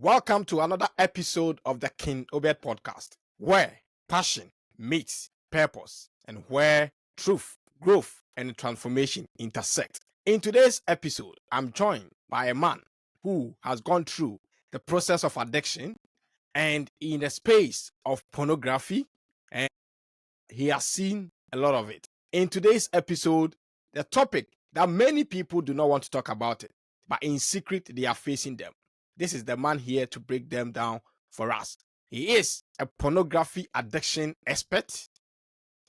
Welcome to another episode of the King Obed Podcast, where passion meets purpose and where truth, growth, and transformation intersect. In today's episode, I'm joined by a man who has gone through the process of addiction and in the space of pornography, and he has seen a lot of it. In today's episode, the topic that many people do not want to talk about it, but in secret they are facing them. This is the man here to break them down for us. He is a pornography addiction expert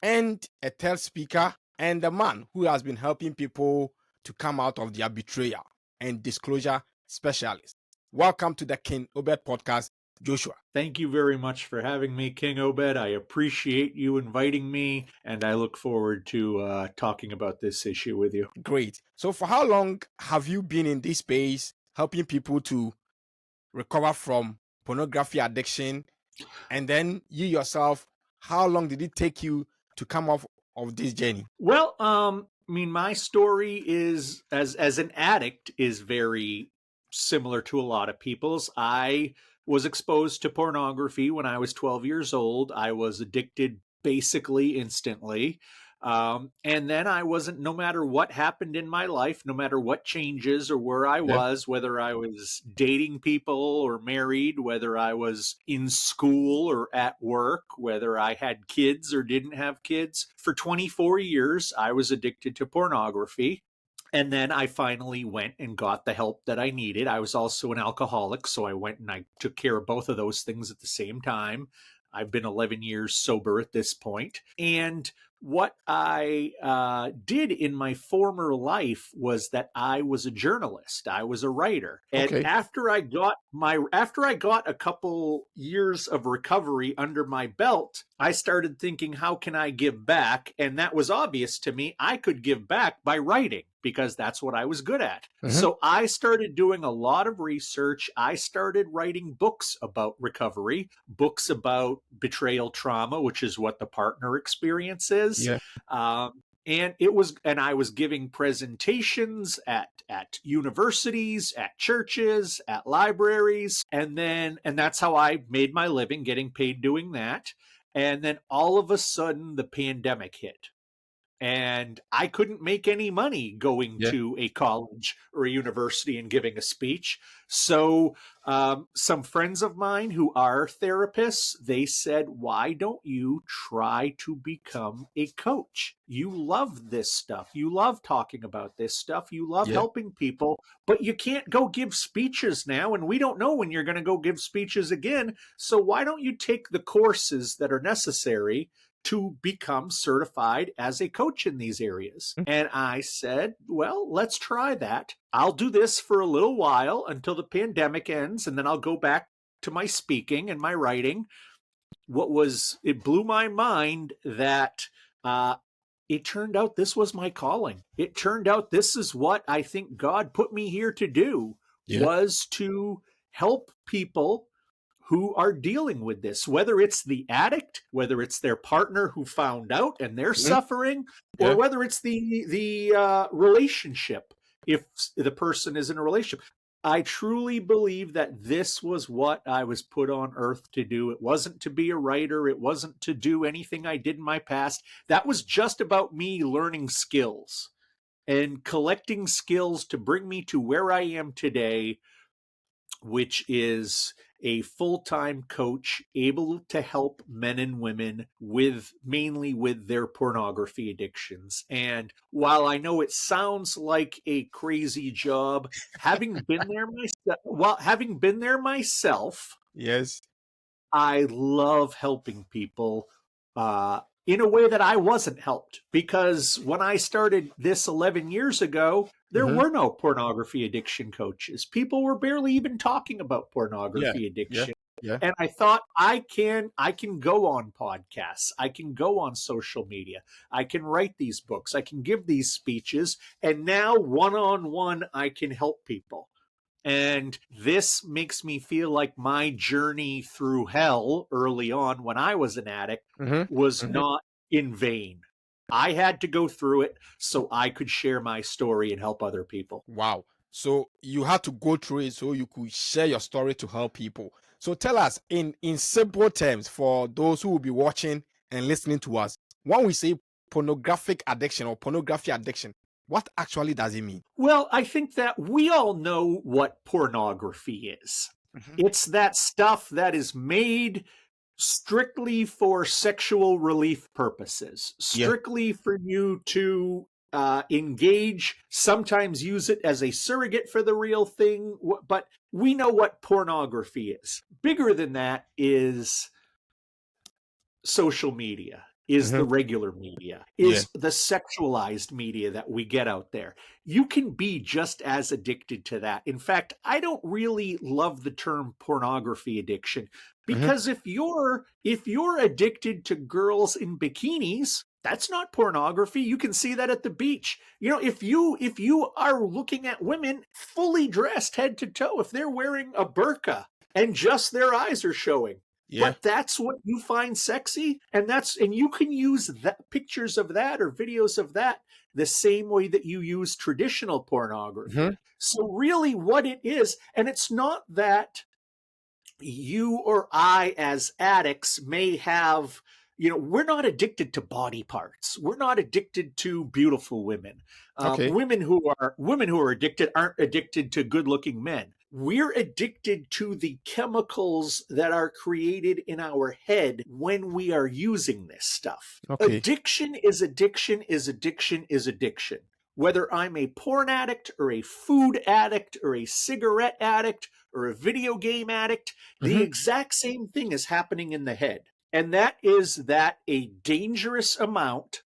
and a TED speaker and the man who has been helping people to come out of their betrayal and disclosure specialist. Welcome to the King Obed Podcast, Joshua. Thank you very much for having me, King Obed. I appreciate you inviting me, and I look forward to talking about this issue with you. Great. So for how long have you been in this space helping people to recover from pornography addiction? And then you yourself, how long did it take you to come off of this journey? Well, my story is as an addict is very similar to a lot of people's. I was exposed to pornography when I was 12 years old. I was addicted basically instantly. And then I wasn't, no matter what happened in my life, no matter what changes or where I was, whether I was dating people or married, whether I was in school or at work, whether I had kids or didn't have kids, for 24 years, I was addicted to pornography. And then I finally went and got the help that I needed. I was also an alcoholic, so I went and I took care of both of those things at the same time. I've been 11 years sober at this point. And what I did in my former life was that I was a journalist. I was a writer. And after I got a couple years of recovery under my belt, I started thinking, how can I give back? And that was obvious to me. I could give back by writing because that's what I was good at. So I started doing a lot of research. I started writing books about recovery, books about betrayal trauma, which is what the partner experience is. And I was giving presentations at universities, at churches, at libraries, and that's how I made my living, getting paid doing that. And then all of a sudden the pandemic hit. And I couldn't make any money going to a college or a university and giving a speech. So some friends of mine who are therapists, they said, why don't you try to become a coach? You love this stuff. You love talking about this stuff. You love helping people, but you can't go give speeches now. And we don't know when you're going to go give speeches again. So why don't you take the courses that are necessary to become certified as a coach in these areas? And I said, well, let's try that. I'll do this for a little while until the pandemic ends, and then I'll go back to my speaking and my writing. It blew my mind that it turned out this was my calling. It turned out this is what I think God put me here to do, was to help people who are dealing with this, whether it's the addict, whether it's their partner who found out and they're suffering, or whether it's the relationship, if the person is in a relationship. I truly believe that this was what I was put on earth to do. It wasn't to be a writer. It wasn't to do anything I did in my past. That was just about me learning skills and collecting skills to bring me to where I am today, which is a full-time coach able to help men and women mainly with their pornography addictions. And while I know it sounds like a crazy job, having been there myself, Yes, I love helping people in a way that I wasn't helped, because when I started this 11 years ago, there were no pornography addiction coaches. People were barely even talking about pornography addiction. And I thought, I can go on podcasts. I can go on social media. I can write these books. I can give these speeches. And now one-on-one, I can help people. And this makes me feel like my journey through hell early on when I was an addict was not in vain. I had to go through it so I could share my story and help other people. Wow. So you had to go through it so you could share your story to help people. So tell us in simple terms for those who will be watching and listening to us, when we say pornographic addiction or pornography addiction, what actually does it mean? Well, I think that we all know what pornography is. Mhm. It's that stuff that is made strictly for sexual relief purposes, Yeah. strictly for you to engage, sometimes use it as a surrogate for the real thing. But we know what pornography is. Bigger than that is social media, is the Mhm. regular media, Yeah. is the sexualized media that we get out there. You can be just as addicted to that. In fact, I don't really love the term pornography addiction, Mhm. because if you're addicted to girls in bikinis, that's not pornography. You can see that at the beach. If you are looking at women fully dressed head to toe, if they're wearing a burqa and just their eyes are showing, Yeah. but that's what you find sexy, and you can use that, pictures of that or videos of that, the same way that you use traditional Mhm. pornography. So really what it is, and it's not that you or I as addicts may have, we're not addicted to body parts. We're not addicted to beautiful women. Okay. Women who are addicted aren't addicted to good-looking men. We're addicted to the chemicals that are created in our head when we are using this stuff. Okay. Addiction is addiction is addiction is addiction. Whether I'm a porn addict or a food addict or a cigarette addict or a video game addict, the Mhm. exact same thing is happening in the head. And that is that a dangerous amount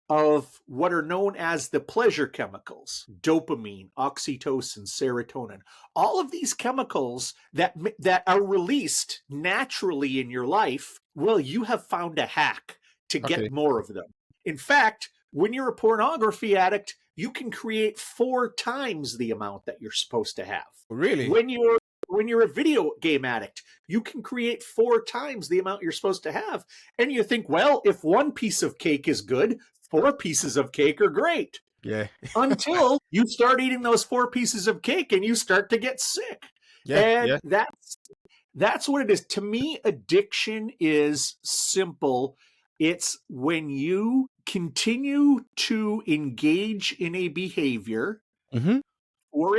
of what are known as the pleasure chemicals, dopamine, oxytocin, serotonin, all of these chemicals that are released naturally in your life, well, you have found a hack to get Okay. more of them. In fact, when you're a pornography addict, you can create 4 times the amount that you're supposed to have. Really? When you're a video game addict, you can create 4 times the amount you're supposed to have. And you think, well, if one piece of cake is good, 4 pieces of cake are great. Yeah. Until you start eating those 4 pieces of cake and you start to get sick. Yeah. And Yeah. that's what it is. To me, addiction is simple. It's when you continue to engage in a behavior Mhm. or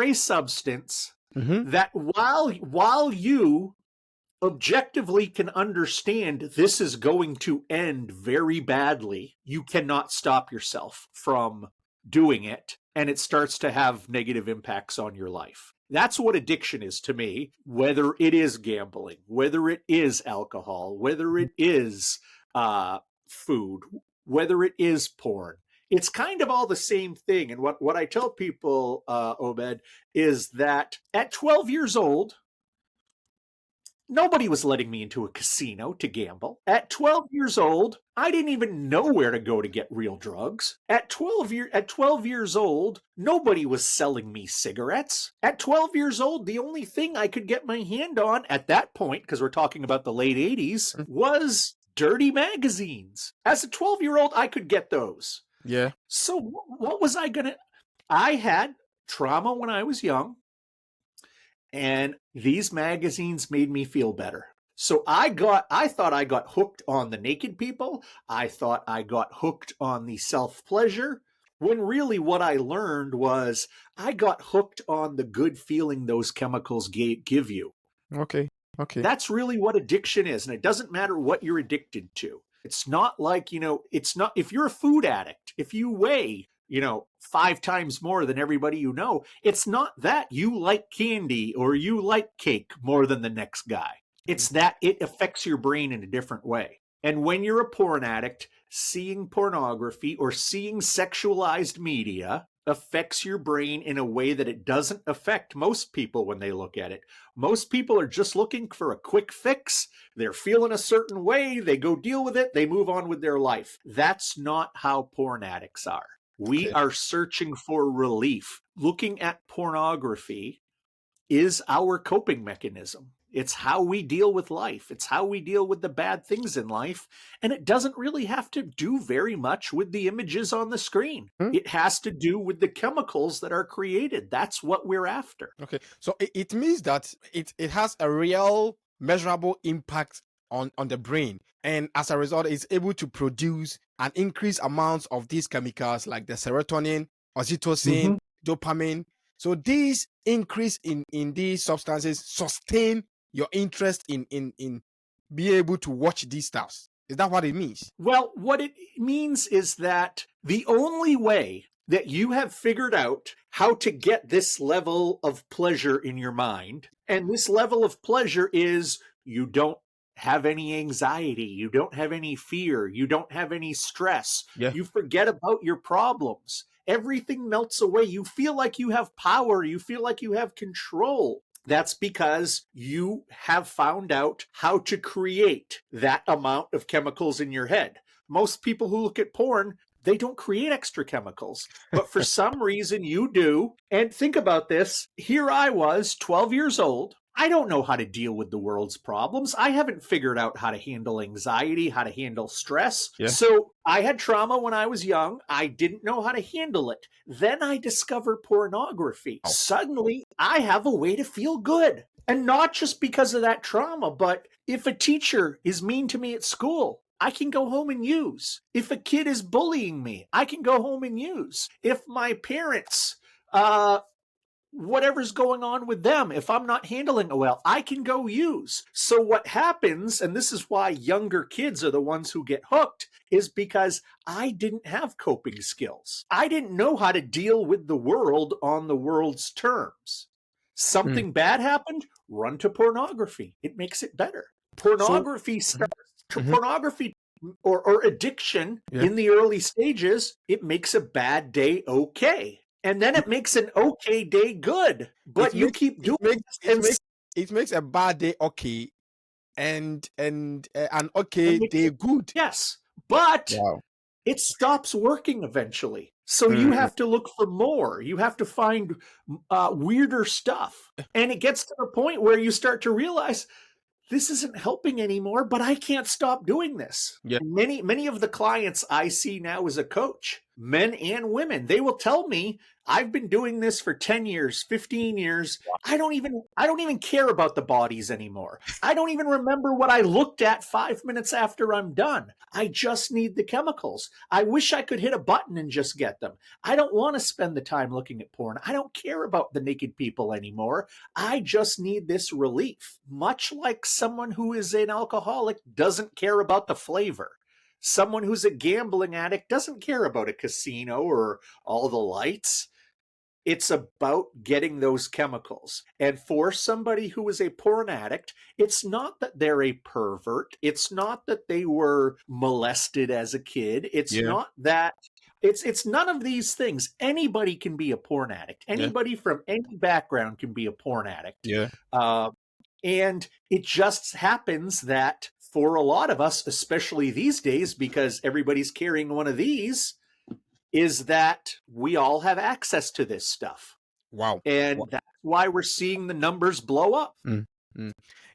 a substance Mhm. that while you objectively can understand this is going to end very badly, you cannot stop yourself from doing it, and it starts to have negative impacts on your life. That's what addiction is to me, whether it is gambling, whether it is alcohol, whether it is food, whether it is porn. It's kind of all the same thing. And what I tell people, Obed, is that at 12 years old, nobody was letting me into a casino to gamble. At 12 years old, I didn't even know where to go to get real drugs. At 12 years old, nobody was selling me cigarettes. At 12 years old, the only thing I could get my hand on at that point, because we're talking about the late 80s, Mm. was dirty magazines. As a 12-year-old, I could get those. Yeah. So what was I going to I had trauma when I was young. And these magazines made me feel better. So I thought I got hooked on the naked people. I thought I got hooked on the self-pleasure, when really what I learned was I got hooked on the good feeling those chemicals give you. Okay. Okay. That's really what addiction is. And it doesn't matter what you're addicted to. It's not like, it's not, if you're a food addict, if you weigh, 5 times more than everybody you know, it's not that you like candy or you like cake more than the next guy. It's that it affects your brain in a different way. And when you're a porn addict, seeing pornography or seeing sexualized media affects your brain in a way that it doesn't affect most people when they look at it. Most people are just looking for a quick fix. They're feeling a certain way. They go deal with it. They move on with their life. That's not how porn addicts are. We Okay. are searching for relief. Looking at pornography is our coping mechanism. It's how we deal with life. It's how we deal with the bad things in life. And it doesn't really have to do very much with the images on the screen. It has to do with the chemicals that are created. That's what we're after. Okay. So it means that it has a real measurable impact on the brain. And as a result, it's able to produce an increased amount of these chemicals like the serotonin, oxytocin, dopamine. So these increase in these substances sustain your interest in being able to watch these stuffs. Is that what it means? Well, what it means is that the only way that you have figured out how to get this level of pleasure in your mind, and this level of pleasure is you don't have any anxiety, you don't have any fear, you don't have any stress, you forget about your problems. Everything melts away. You feel like you have power, you feel like you have control. That's because you have found out how to create that amount of chemicals in your head. Most people who look at porn, they don't create extra chemicals, but for some reason you do. And think about this. Here I was, 12 years old. I don't know how to deal with the world's problems. I haven't figured out how to handle anxiety, how to handle stress. So I had trauma when I was young. I didn't know how to handle it. Then I discovered pornography. Suddenly, I have a way to feel good. And not just because of that trauma, but if a teacher is mean to me at school, I can go home and use. If a kid is bullying me, I can go home and use. If my parents, whatever's going on with them, if I'm not handling it well, I can go use. So what happens, and this is why younger kids are the ones who get hooked, is because I didn't have coping skills. I didn't know how to deal with the world on the world's terms. Something bad happened, run to pornography. It makes it better. Pornography pornography or addiction in the early stages, it makes a bad day okay. And then it makes an okay day good. But you keep doing it. It makes a bad day okay and an okay day good. Yes. But it stops working eventually. So you have to look for more. You have to find weirder stuff. And it gets to the point where you start to realize this isn't helping anymore, but I can't stop doing this. Many of the clients I see now as a coach, men and women, they will tell me, I've been doing this for 10 years, 15 years. I don't even care about the bodies anymore. I don't even remember what I looked at 5 minutes after I'm done. I just need the chemicals. I wish I could hit a button and just get them. I don't want to spend the time looking at porn. I don't care about the naked people anymore. I just need this relief. Much like someone who is an alcoholic doesn't care about the flavor. Someone who's a gambling addict doesn't care about a casino or all the lights. It's about getting those chemicals. And for somebody who is a porn addict, it's not that they're a pervert. It's not that they were molested as a kid. It's not that. It's none of these things. Anybody can be a porn addict. Anybody from any background can be a porn addict. And it just happens that for a lot of us, especially these days, because everybody's carrying one of these, is that we all have access to this stuff. And that's why we're seeing the numbers blow up.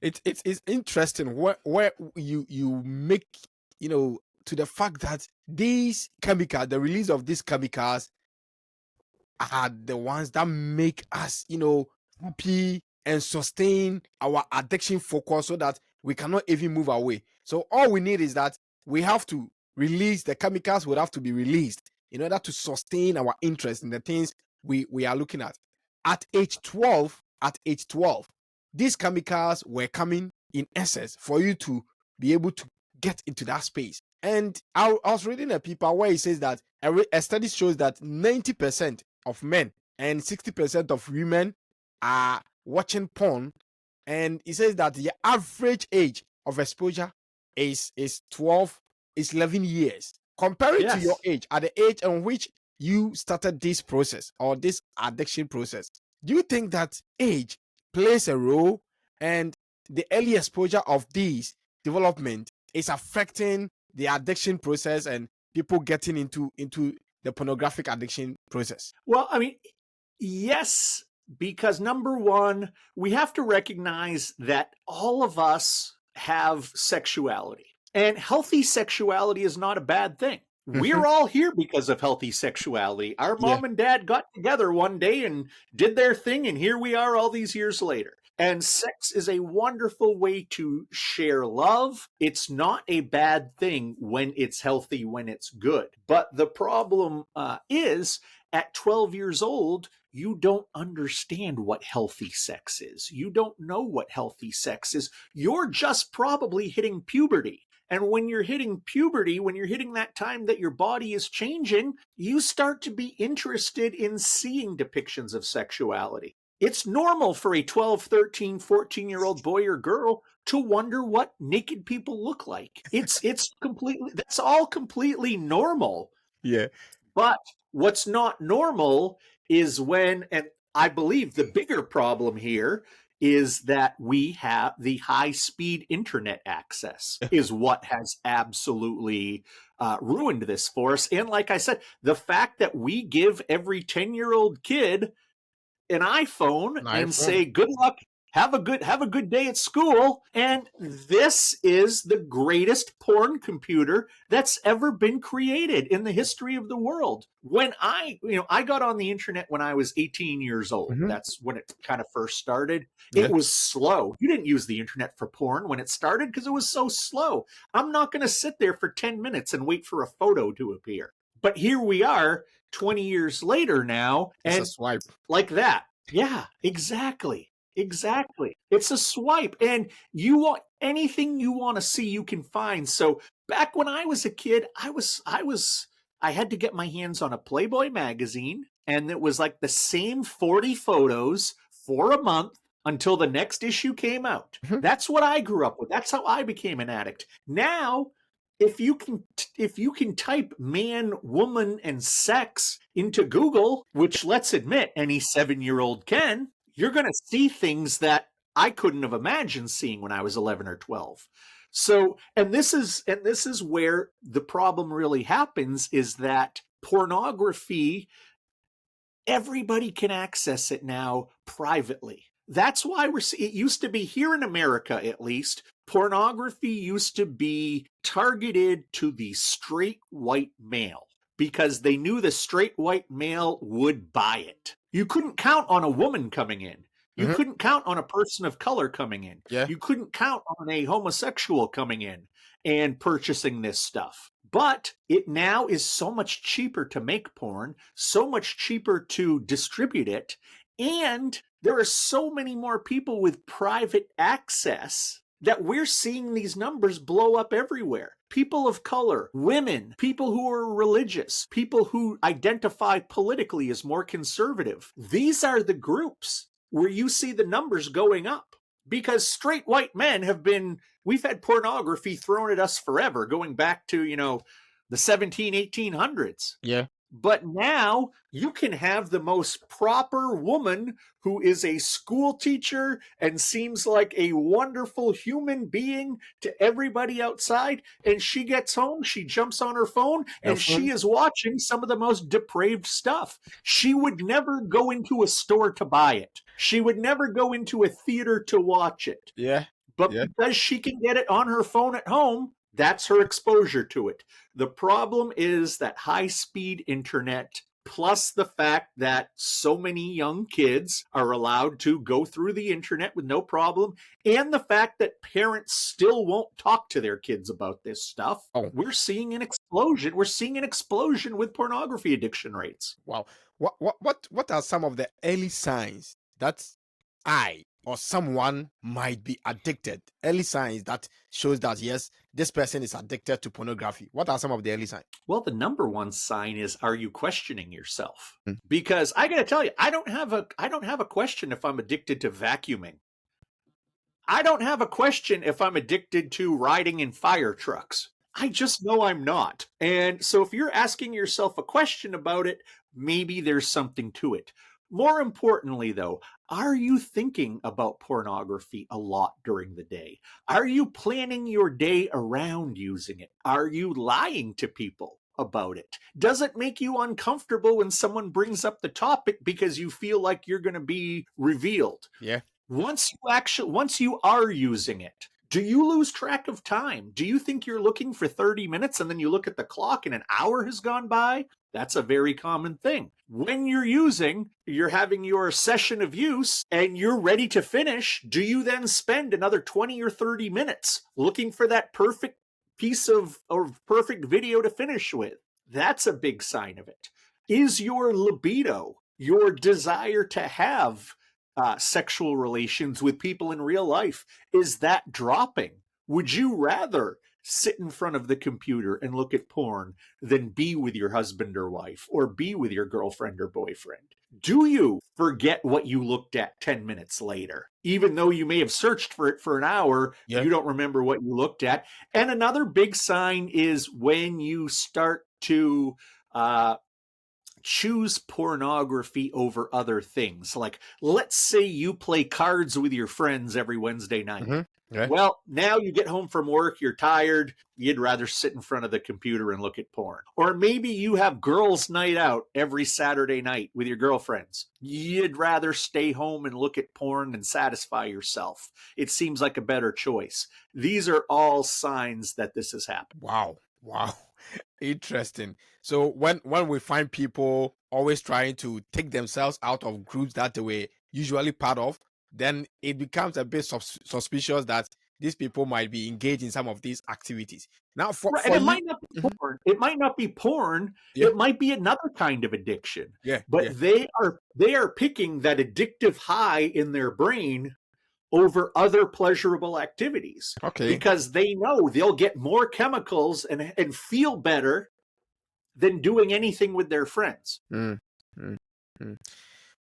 It's interesting where you make, to the fact that these chemicals, the release of these chemicals are the ones that make us, happy and sustain our addiction focus so that we cannot even move away. So all we need is that we have to release the chemicals, would have to be released in order to sustain our interest in the things we are looking at. At age 12, these chemicals were coming in excess for you to be able to get into that space. And I was reading a paper where it says that a study shows that 90% of men and 60% of women are watching porn. And it says that the average age of exposure is 11 years. Comparing to your age, at the age on which you started this process or this addiction process, do you think that age plays a role and the early exposure of these development is affecting the addiction process and people getting into the pornographic addiction process? Well, I mean, yes Because number one, we have to recognize that all of us have sexuality, and healthy sexuality is not a bad thing. Mhm. We're all here because of healthy sexuality. Our Yeah. mom and dad got together one day and did their thing, and here we are all these years later. And sex is a wonderful way to share love. It's not a bad thing when it's healthy, when it's good. But the problem is at 12 years old, you don't understand what healthy sex is. You don't know what healthy sex is. You're just probably hitting puberty. And when you're hitting puberty, when you're hitting that time that your body is changing, you start to be interested in seeing depictions of sexuality. It's normal for a 12, 13, 14-year-old boy or girl to wonder what naked people look like. It's completely, that's all completely normal. Yeah. But what's not normal is when, and I believe the bigger problem here is that we have the high speed internet access is what has absolutely ruined this for us. And like I said, the fact that we give every 10-year-old kid an iPhone An and iPhone. say, good luck, have a good day at school. And this is the greatest porn computer that's ever been created in the history of the world. When I got on the internet when I was 18 years old. Mhm. That's when it kind of first started. Yeah. It was slow. You didn't use the internet for porn when it started because it was so slow. I'm not going to sit there for 10 minutes and wait for a photo to appear. But here we are 20 years later now, It's a and swipe. like that. Yeah, exactly. Exactly. It's a swipe, and you want anything you want to see, you can find. So back when I was a kid, I had to get my hands on a Playboy magazine, and it was like the same 40 photos for a month until the next issue came out. Mhm. That's what I grew up with. That's how I became an addict. Now, if you can type man, woman, and sex into Google, which let's admit any 7-year-old can, you're going to see things that I couldn't have imagined seeing when I was 11 or 12. So, and this is where the problem really happens, is that pornography, everybody can access it now privately. That's why it used to be here in America, at least, pornography used to be targeted to the straight white male because they knew the straight white male would buy it. You couldn't count on a woman coming in. You Mhm. couldn't count on a person of color coming in. Yeah. You couldn't count on a homosexual coming in and purchasing this stuff. But it now is so much cheaper to make porn, so much cheaper to distribute it, and there are so many more people with private access that we're seeing these numbers blow up everywhere. People of color, women, people who are religious, people who identify politically as more conservative. These are the groups where you see the numbers going up, because straight white men we've had pornography thrown at us forever, going back to, the 1800s. Yeah. But now you can have the most proper woman who is a school teacher and seems like a wonderful human being to everybody outside. And she gets home, she jumps on her phone, Your and she phone. is watching some of the most depraved stuff. She would never go into a store to buy it. She would never go into a theater to watch it. Yeah. But Yeah. because she can get it on her phone at home, that's her exposure to it. The problem is that high-speed internet, plus the fact that so many young kids are allowed to go through the internet with no problem, and the fact that parents still won't talk to their kids about this stuff. Oh, We're seeing an explosion. We're seeing an explosion with pornography addiction rates. wow. What are some of the early signs that I or someone might be addicted? Early signs that shows that yes, this person is addicted to pornography. What are some of the early signs? Well, the number one sign is, are you questioning yourself? Mm. Because I got to tell you, I don't have a question if I'm addicted to vacuuming. I don't have a question if I'm addicted to riding in fire trucks. I just know I'm not. And so if you're asking yourself a question about it, maybe there's something to it. More importantly, though, are you thinking about pornography a lot during the day? Are you planning your day around using it? Are you lying to people? about it? Does it make you uncomfortable when someone brings up the topic because you feel like you're going to be revealed? Yeah. Once you are using it, do you lose track of time? Do you think you're looking for 30 minutes and then you look at the clock and an hour has gone by? That's a very common thing. When you're having your session of use and you're ready to finish, do you then spend another 20 or 30 minutes looking for that perfect piece of perfect video to finish with? That's a big sign of it. Is your libido, your desire to have sexual relations with people in real life, is that dropping? Would you rather sit in front of the computer and look at porn than be with your husband or wife or be with your girlfriend or boyfriend? Do you forget what you looked at 10 minutes later? Even though you may have searched for it for an hour, you don't remember what you looked at. And another big sign is when you start to choose pornography over other things. Like, let's say you play cards with your friends every Wednesday night. Well, now you get home from work, you're tired, you'd rather sit in front of the computer and look at porn. Or maybe you have girls' night out every Saturday night with your girlfriends. You'd rather stay home and look at porn and satisfy yourself. It seems like a better choice. These are all signs that this has happened. Wow. Interesting. So when we find people always trying to take themselves out of groups that they were usually part of, then it becomes a bit suspicious that these people might be engaged in some of these activities. Now, and it might not be porn. It might not be porn. It might be another kind of addiction. But they are picking that addictive high in their brain over other pleasurable activities. Because they know they'll get more chemicals and feel better than doing anything with their friends.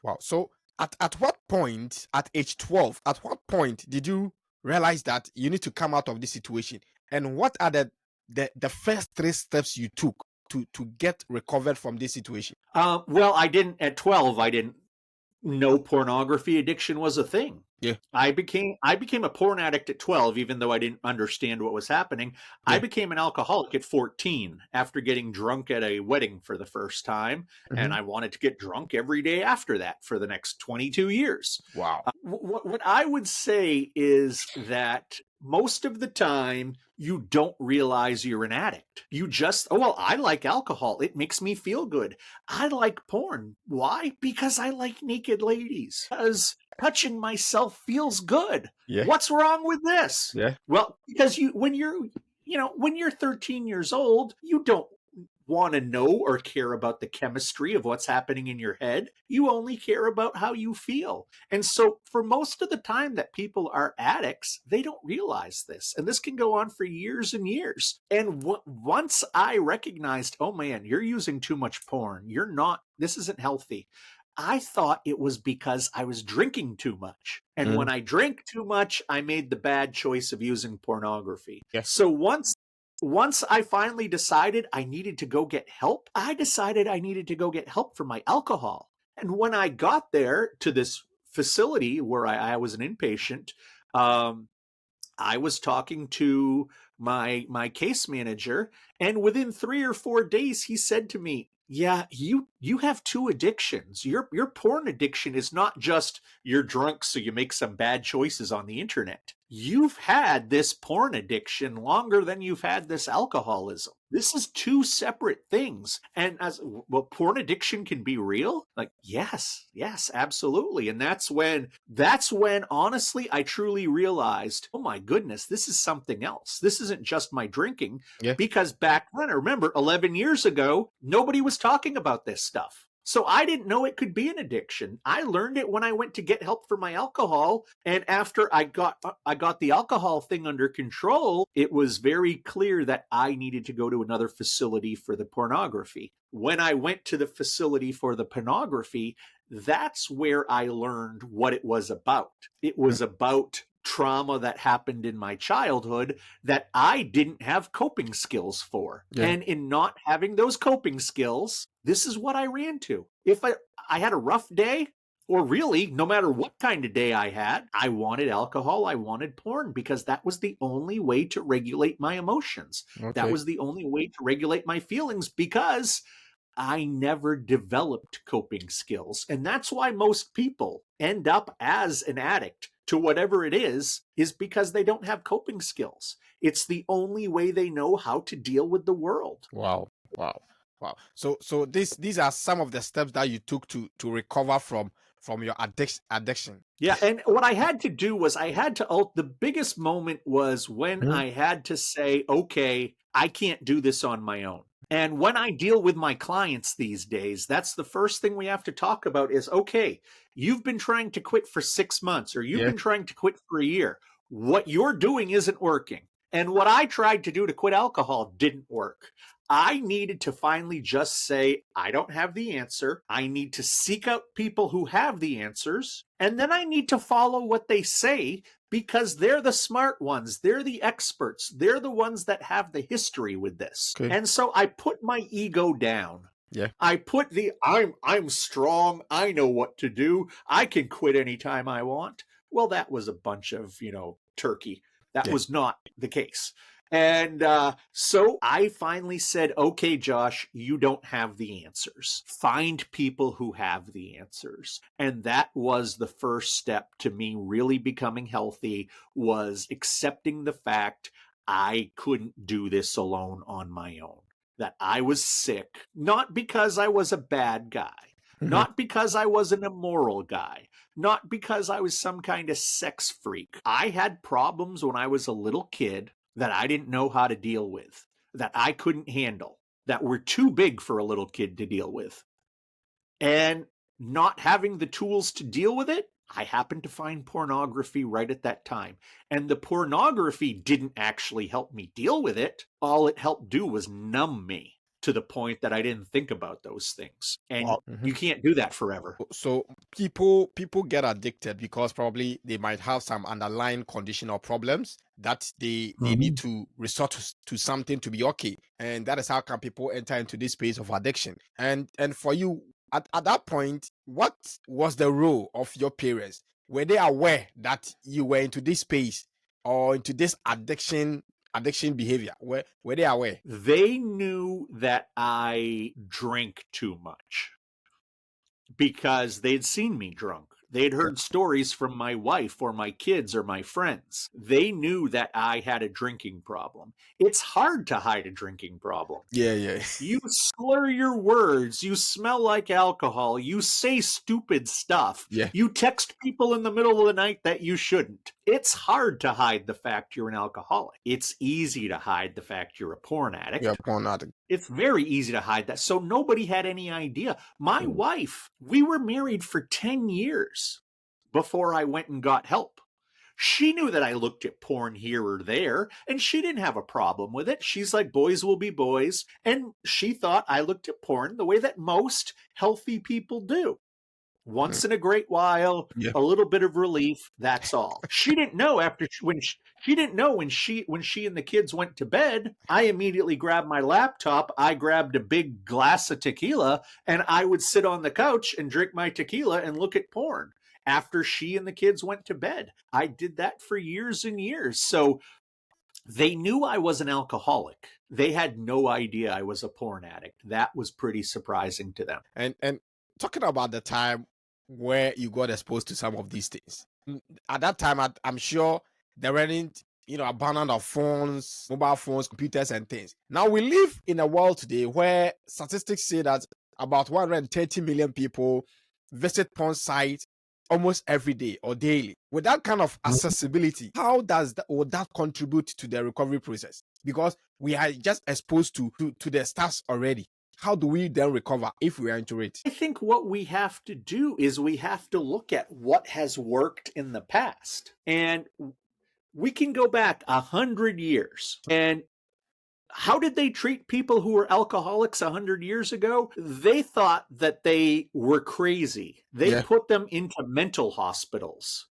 Wow. So at what point, at age 12, at what point did you realize that you need to come out of this situation? And what are the first 3 steps you took to get recovered from this situation? Well, at 12, I didn't know pornography addiction was a thing. I became a porn addict at 12, even though I didn't understand what was happening. I became an alcoholic at 14 after getting drunk at a wedding for the first time. And I wanted to get drunk every day after that for the next 22 years. Wow. What I would say is that most of the time, you don't realize you're an addict. You just, I like alcohol. It makes me feel good. I like porn. Why? Because I like naked ladies. Because touching myself feels good. What's wrong with this? Well, because when you're 13 years old, you don't want to know or care about the chemistry of what's happening in your head. You only care about how you feel. And so for most of the time that people are addicts, they don't realize this. And this can go on for years and years. And once I recognized, oh man, you're using too much porn. This isn't healthy. I thought it was because I was drinking too much. And when I drank too much, I made the bad choice of using pornography. So once I finally decided I needed to go get help, I decided I needed to go get help for my alcohol. And when I got there to this facility where I was an inpatient, I was talking to my case manager, and within 3 or 4 days, he said to me, yeah, you have 2 addictions. Your porn addiction is not just you're drunk so you make some bad choices on the internet. You've had this porn addiction longer than you've had this alcoholism. This is 2 separate things. And porn addiction can be real? Like, yes, absolutely. And that's when honestly, I truly realized, oh my goodness, this is something else. This isn't just my drinking. Because back then, I remember 11 years ago, nobody was talking about this stuff. So I didn't know it could be an addiction. I learned it when I went to get help for my alcohol. And after I got the alcohol thing under control, it was very clear that I needed to go to another facility for the pornography. When I went to the facility for the pornography, that's where I learned what it was about. It was about trauma that happened in my childhood that I didn't have coping skills for. And in not having those coping skills, this is what I ran to. If I had a rough day, or really, no matter what kind of day I had, I wanted alcohol, I wanted porn, because that was the only way to regulate my emotions. That Okay. was the only way to regulate my feelings, because I never developed coping skills. And that's why most people end up as an addict to whatever it is because they don't have coping skills. It's the only way they know how to deal with the world. Wow. Wow. Wow. So these are some of the steps that you took to recover from your addiction. Yeah, and what I had to do was the biggest moment was when Mhm. I had to say, okay, I can't do this on my own. And when I deal with my clients these days, that's the first thing we have to talk about is, okay, you've been trying to quit for 6 months, or you've Yeah. been trying to quit for a year. What you're doing isn't working. And what I tried to do to quit alcohol didn't work. I needed to finally just say, I don't have the answer. I need to seek out people who have the answers. And then I need to follow what they say, because they're the smart ones. They're the experts. They're the ones that have the history with this. Okay. And so I put my ego down. Yeah. I put the I'm strong. I know what to do. I can quit anytime I want. Well, that was a bunch of, turkey. That Yeah. was not the case. And so I finally said, okay, Josh, you don't have the answers. Find people who have the answers. And that was the first step to me really becoming healthy, was accepting the fact I couldn't do this alone on my own. That I was sick, not because I was a bad guy, Mhm. not because I was an immoral guy, not because I was some kind of sex freak. I had problems when I was a little kid that I didn't know how to deal with, that I couldn't handle, that were too big for a little kid to deal with. And not having the tools to deal with it, I happened to find pornography right at that time. And the pornography didn't actually help me deal with it. All it helped do was numb me to the point that I didn't think about those things. And Wow. Mhm. you can't do that forever. So people get addicted because probably they might have some underlying condition or problems that they need to resort to something to be okay, and that is how come people enter into this space of addiction. And for you at that point, what was the role of your parents? Were they aware that you were into this space or into this addiction behavior? Were they aware? They knew that I drank too much because they'd seen me drunk. They'd heard stories from my wife or my kids or my friends. They knew that I had a drinking problem. It's hard to hide a drinking problem. Yeah. You slur your words. You smell like alcohol. You say stupid stuff. Yeah. You text people in the middle of the night that you shouldn't. It's hard to hide the fact you're an alcoholic. It's easy to hide the fact you're a porn addict. Yeah, porn addict. It's very easy to hide that. So nobody had any idea. My wife, we were married for 10 years before I went and got help. She knew that I looked at porn here or there, and she didn't have a problem with it. She's like, boys will be boys. And she thought I looked at porn the way that most healthy people do. Once in a great while, Yeah. a little bit of relief, that's all. She didn't know when she and the kids went to bed, I immediately grabbed my laptop, I grabbed a big glass of tequila, and I would sit on the couch and drink my tequila and look at porn after she and the kids went to bed. I did that for years and years. So they knew I was an alcoholic. They had no idea I was a porn addict. That was pretty surprising to them. And talking about the time where you got exposed to some of these things, at that time, I'm sure there weren't, abundance of phones, mobile phones, computers, and things. Now we live in a world today where statistics say that about 130 million people visit porn sites almost every day or daily. With that kind of accessibility, how would that contribute to the recovery process? Because we are just exposed to the stars already. How do we then recover if we are into it? I think what we have to do is we have to look at what has worked in the past. And we can go back 100 years. And how did they treat people who were alcoholics 100 years ago? They thought that they were crazy. They put them into mental hospitals.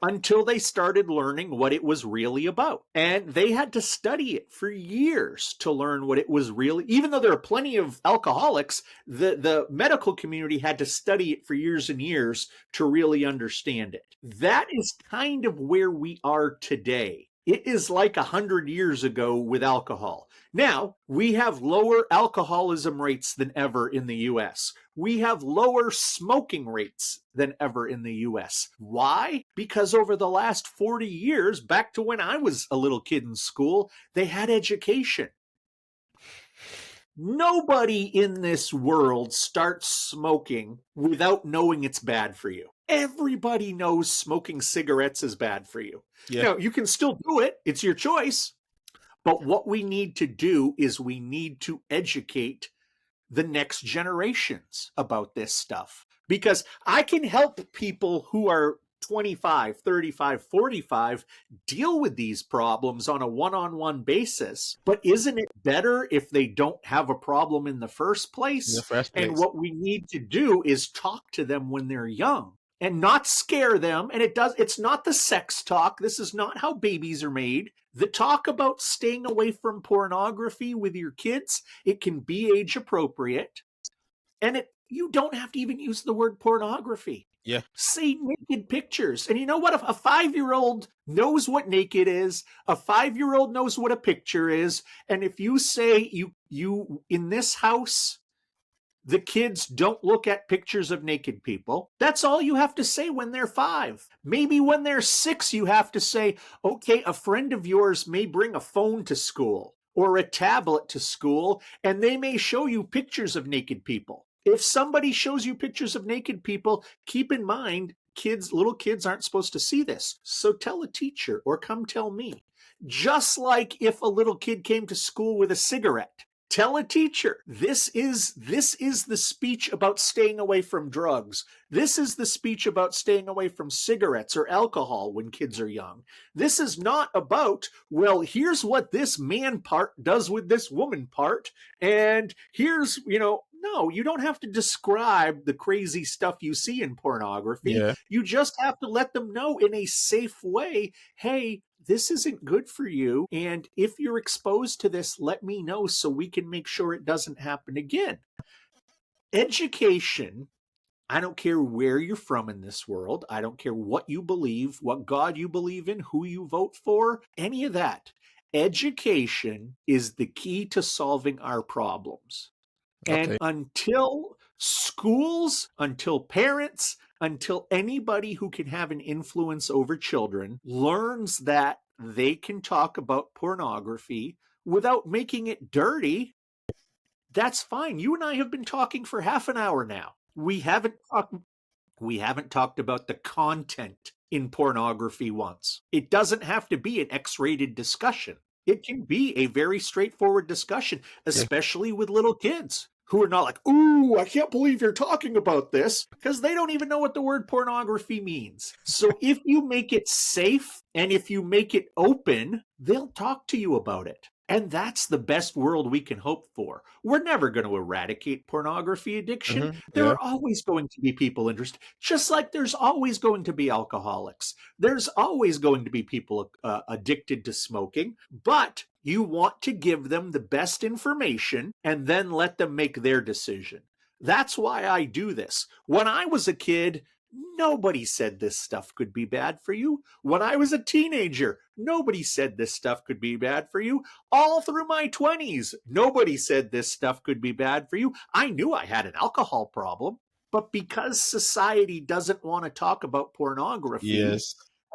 until they started learning what it was really about. And they had to study it for years to learn what it was really, even though there are plenty of alcoholics, the medical community had to study it for years and years to really understand it. That is kind of where we are today. It is like 100 years ago with alcohol. Now, we have lower alcoholism rates than ever in the US. We have lower smoking rates than ever in the US. Why? Because over the last 40 years, back to when I was a little kid in school, they had education. Nobody in this world starts smoking without knowing it's bad for you. Everybody knows smoking cigarettes is bad for you. Yeah. Now, you can still do it. It's your choice. But what we need to do is we need to educate the next generations about this stuff. Because I can help people who are 25, 35, 45 deal with these problems on a one-on-one basis. But isn't it better if they don't have a problem in the first place? And what we need to do is talk to them when they're young and not scare them. And it's not the sex talk. This is not how babies are made. The talk about staying away from pornography with your kids, it can be age appropriate. And you don't have to even use the word pornography. Yeah. Say naked pictures. And you know what? A 5-year-old knows what naked is. A 5-year-old knows what a picture is. And if you say you in this house, the kids don't look at pictures of naked people, that's all you have to say when they're 5. Maybe when they're 6, you have to say, okay, a friend of yours may bring a phone to school or a tablet to school, and they may show you pictures of naked people. If somebody shows you pictures of naked people, keep in mind, little kids aren't supposed to see this. So tell a teacher or come tell me. Just like if a little kid came to school with a cigarette, tell a teacher, this is the speech about staying away from drugs. This is the speech about staying away from cigarettes or alcohol when kids are young. This is not about, well, here's what this man part does with this woman part. And here's, no, you don't have to describe the crazy stuff you see in pornography. Yeah. You just have to let them know in a safe way, hey, this isn't good for you. And if you're exposed to this, let me know so we can make sure it doesn't happen again. Education, I don't care where you're from in this world. I don't care what you believe, what God you believe in, who you vote for, any of that. Education is the key to solving our problems. And until schools, until parents, until anybody who can have an influence over children learns that they can talk about pornography without making it dirty, that's fine. You and I have been talking for half an hour now. We haven't talked about the content in pornography once. It doesn't have to be an X-rated discussion. It can be a very straightforward discussion, especially with little kids who are not like, ooh, I can't believe you're talking about this, because they don't even know what the word pornography means. So if you make it safe and if you make it open, they'll talk to you about it. And that's the best world we can hope for. We're never going to eradicate pornography addiction. There are always going to be people interested, just like there's always going to be alcoholics. There's always going to be people addicted to smoking, but you want to give them the best information and then let them make their decision. That's why I do this. When I was a kid, nobody said this stuff could be bad for you. When I was a teenager, nobody said this stuff could be bad for you. All through my 20s, nobody said this stuff could be bad for you. I knew I had an alcohol problem, but because society doesn't want to talk about pornography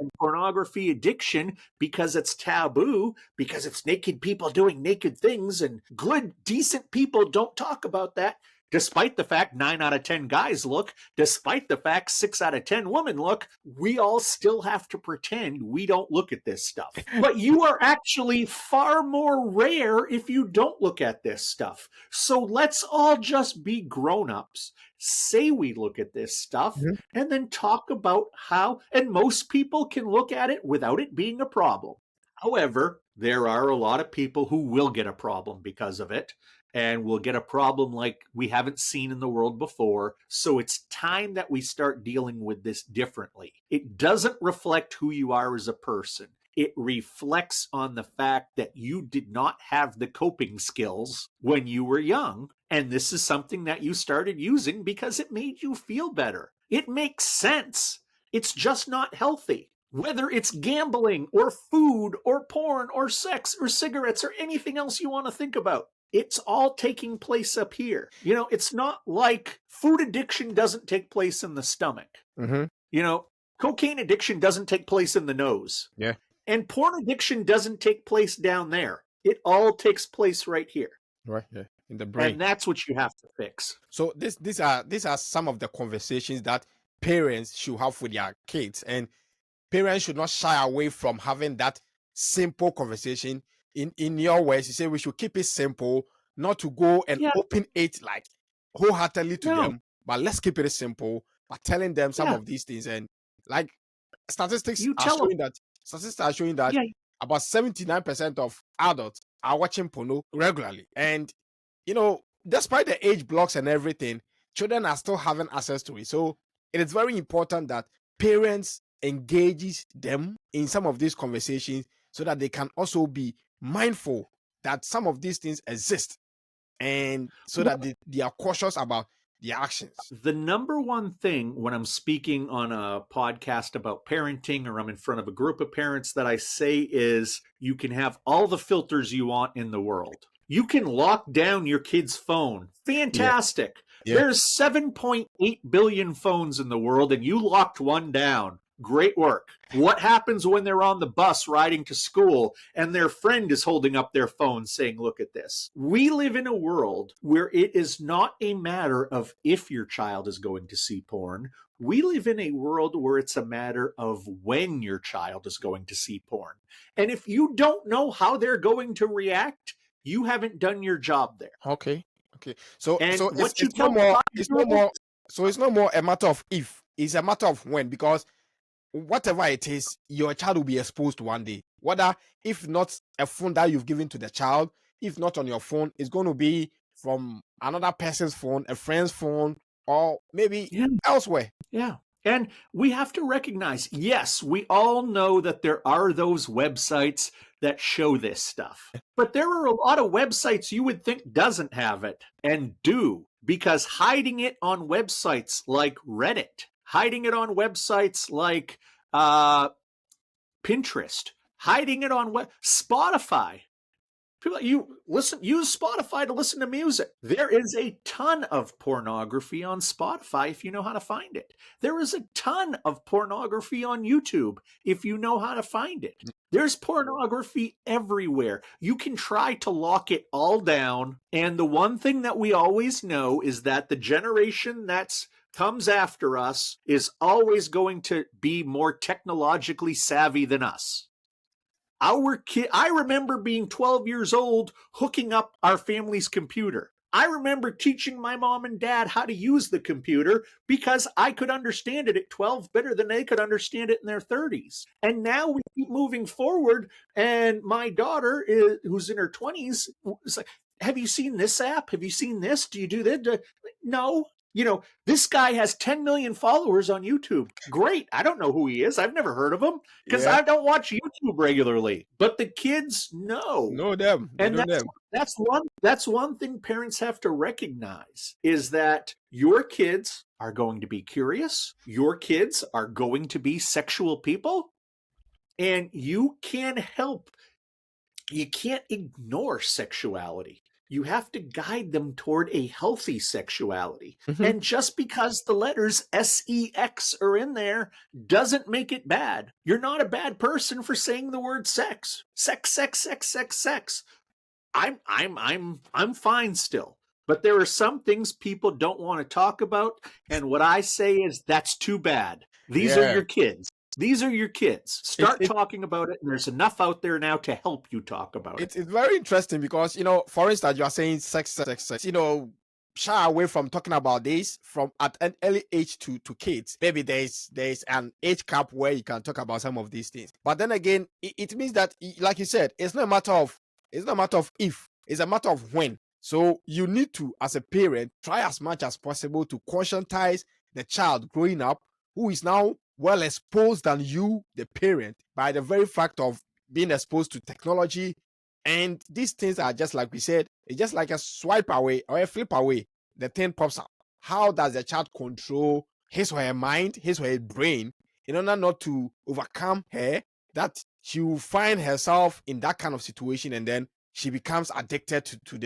and pornography addiction because it's taboo, because it's naked people doing naked things and good, decent people don't talk about that, despite the fact 9 out of 10 guys look, despite the fact 6 out of 10 women look, we all still have to pretend we don't look at this stuff. But you are actually far more rare if you don't look at this stuff. So let's all just be grown-ups, say we look at this stuff, and then talk about how, and most people can look at it without it being a problem. However, there are a lot of people who will get a problem because of it. and we'll get a problem like we haven't seen in the world before. So it's time that we start dealing with this differently. It doesn't reflect who you are as a person. It reflects on the fact that you did not have the coping skills when you were young. And this is something that you started using because it made you feel better. It makes sense. It's just not healthy. Whether it's gambling or food or porn or sex or cigarettes or anything else you want to think about, it's all taking place up here. You know, it's not like food addiction doesn't take place in the stomach. Mm-hmm. You know, cocaine addiction doesn't take place in the nose. Yeah. And porn addiction doesn't take place down there. It all takes place right here. Right. Yeah. In the brain. And that's what you have to fix. So these are some of the conversations that parents should have with their kids, and parents should not shy away from having that simple conversation. In your words, you say we should keep it simple, not to go and open it like wholeheartedly to them, but let's keep it simple by telling them some of these things. And like statistics are showing that about 79% of adults are watching porno regularly. And you know, despite the age blocks and everything, children are still having access to it. So it is very important that parents engages them in some of these conversations so that they can also be mindful that some of these things exist, and so that they are cautious about their actions. The number one thing when I'm speaking on a podcast about parenting or I'm in front of a group of parents that I say is you can have all the filters you want in the world. You can lock down your kid's phone. Fantastic. Yeah. There's 7.8 billion phones in the world and you locked one down. Great work. What happens when they're on the bus riding to school and their friend is holding up their phone saying, look at this? We live in a world where it is not a matter of if your child is going to see porn. We live in a world where it's a matter of when your child is going to see porn. And if you don't know how they're going to react, you haven't done your job there. Okay. So it's no more a matter of if, it's a matter of when, because whatever it is, your child will be exposed one day. Whether, if not a phone that you've given to the child, if not on your phone, it's going to be from another person's phone, a friend's phone, or maybe elsewhere. Yeah. And we have to recognize, yes, we all know that there are those websites that show this stuff. But there are a lot of websites you would think doesn't have it and do, because hiding it on websites like Reddit, hiding it on websites like Pinterest, hiding it on Spotify. People, use Spotify to listen to music. There is a ton of pornography on Spotify if you know how to find it. There is a ton of pornography on YouTube if you know how to find it. There's pornography everywhere. You can try to lock it all down. And the one thing that we always know is that the generation that's comes after us is always going to be more technologically savvy than us. I remember being 12 years old, hooking up our family's computer. I remember teaching my mom and dad how to use the computer because I could understand it at 12 better than they could understand it in their 30s. And now we keep moving forward, and my daughter, who's in her 20s, is like, have you seen this app? Have you seen this? Do you do that? No. You know, this guy has 10 million followers on YouTube. Great. I don't know who he is. I've never heard of him because I don't watch YouTube regularly. But the kids know them. And that's one thing parents have to recognize, is that your kids are going to be curious. Your kids are going to be sexual people. And you can't ignore sexuality. You have to guide them toward a healthy sexuality. Mm-hmm. And just because the letters sex are in there doesn't make it bad. You're not a bad person for saying the word sex. Sex. I'm fine still. But there are some things people don't want to talk about. And what I say is that's too bad. These are your kids. These are your kids. Start talking about it. And there's enough out there now to help you talk about it. It's very interesting because, you know, for instance, you are saying sex, you know, shy away from talking about this from at an early age to kids. Maybe there's an age cap where you can talk about some of these things. But then again, it means that, like you said, it's not a matter of if, it's a matter of when. So you need to, as a parent, try as much as possible to conscientize the child growing up who is now well exposed than you, the parent, by the very fact of being exposed to technology. And these things are just like we said, it's just like a swipe away or a flip away. The thing pops up. How does the child control his or her mind, his or her brain, in order not to overcome her, that she will find herself in that kind of situation, and then she becomes addicted to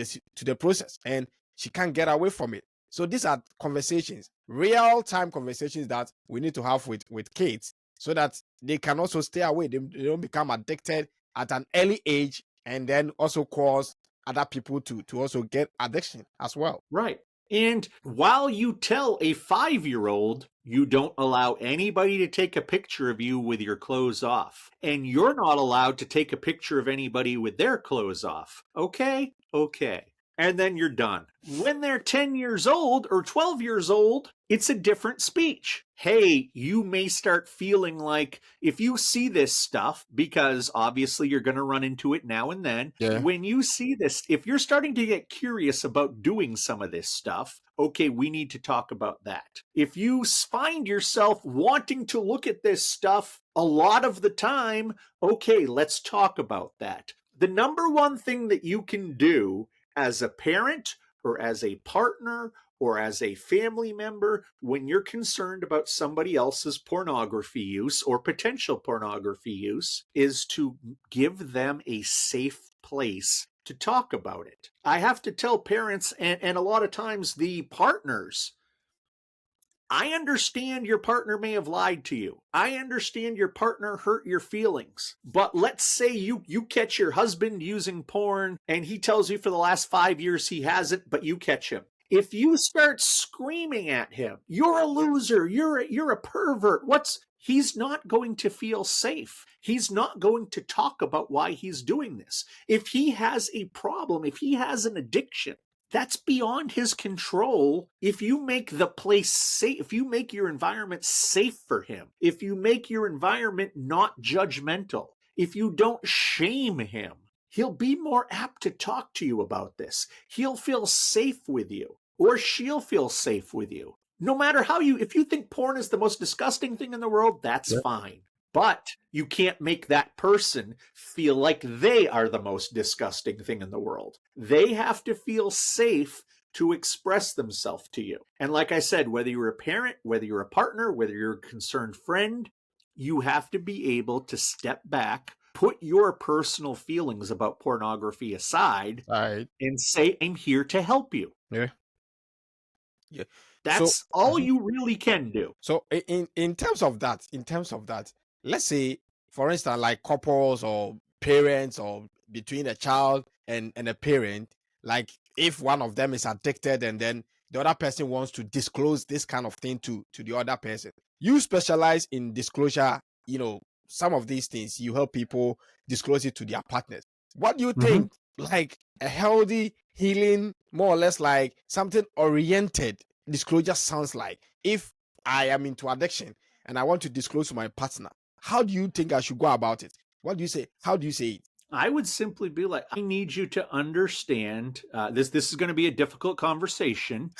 the process, and she can't get away from it. So these are conversations, real-time conversations that we need to have with kids, so that they can also stay away. They don't become addicted at an early age, and then also cause other people to also get addiction as well. Right. And while you tell a 5-year-old you don't allow anybody to take a picture of you with your clothes off, and you're not allowed to take a picture of anybody with their clothes off. Okay? Okay. And then you're done. When they're 10 years old or 12 years old, it's a different speech. Hey, you may start feeling like if you see this stuff, because obviously you're going to run into it now and then. Yeah. When you see this, if you're starting to get curious about doing some of this stuff, okay, we need to talk about that. If you find yourself wanting to look at this stuff a lot of the time, okay, let's talk about that. The number one thing that you can do as a parent or as a partner or as a family member when you're concerned about somebody else's pornography use or potential pornography use is to give them a safe place to talk about it. I have to tell parents and a lot of times the partners, I understand your partner may have lied to you. I understand your partner hurt your feelings. But let's say you catch your husband using porn and he tells you for the last 5 years he hasn't, but you catch him. If you start screaming at him, you're a loser, you're a pervert, he's not going to feel safe. He's not going to talk about why he's doing this. If he has a problem, if he has an addiction, that's beyond his control. If you make the place safe, if you make your environment safe for him, if you make your environment not judgmental, if you don't shame him, he'll be more apt to talk to you about this. He'll feel safe with you, or she'll feel safe with you. No matter how if you think porn is the most disgusting thing in the world, that's fine. But you can't make that person feel like they are the most disgusting thing in the world. They have to feel safe to express themselves to you. And like I said, whether you're a parent, whether you're a partner, whether you're a concerned friend, you have to be able to step back, put your personal feelings about pornography aside, and say, I'm here to help you. Yeah. Yeah. That's all you really can do. So in terms of that, let's say, for instance, like couples or parents or between a child and a parent, like if one of them is addicted and then the other person wants to disclose this kind of thing to the other person. You specialize in disclosure, some of these things, you help people disclose it to their partners. What do you think, like a healthy healing, more or less like something oriented disclosure sounds like? If I am into addiction and I want to disclose to my partner, how do you think I should go about it? What do you say? How do you say it? I would simply be like, I need you to understand this is going to be a difficult conversation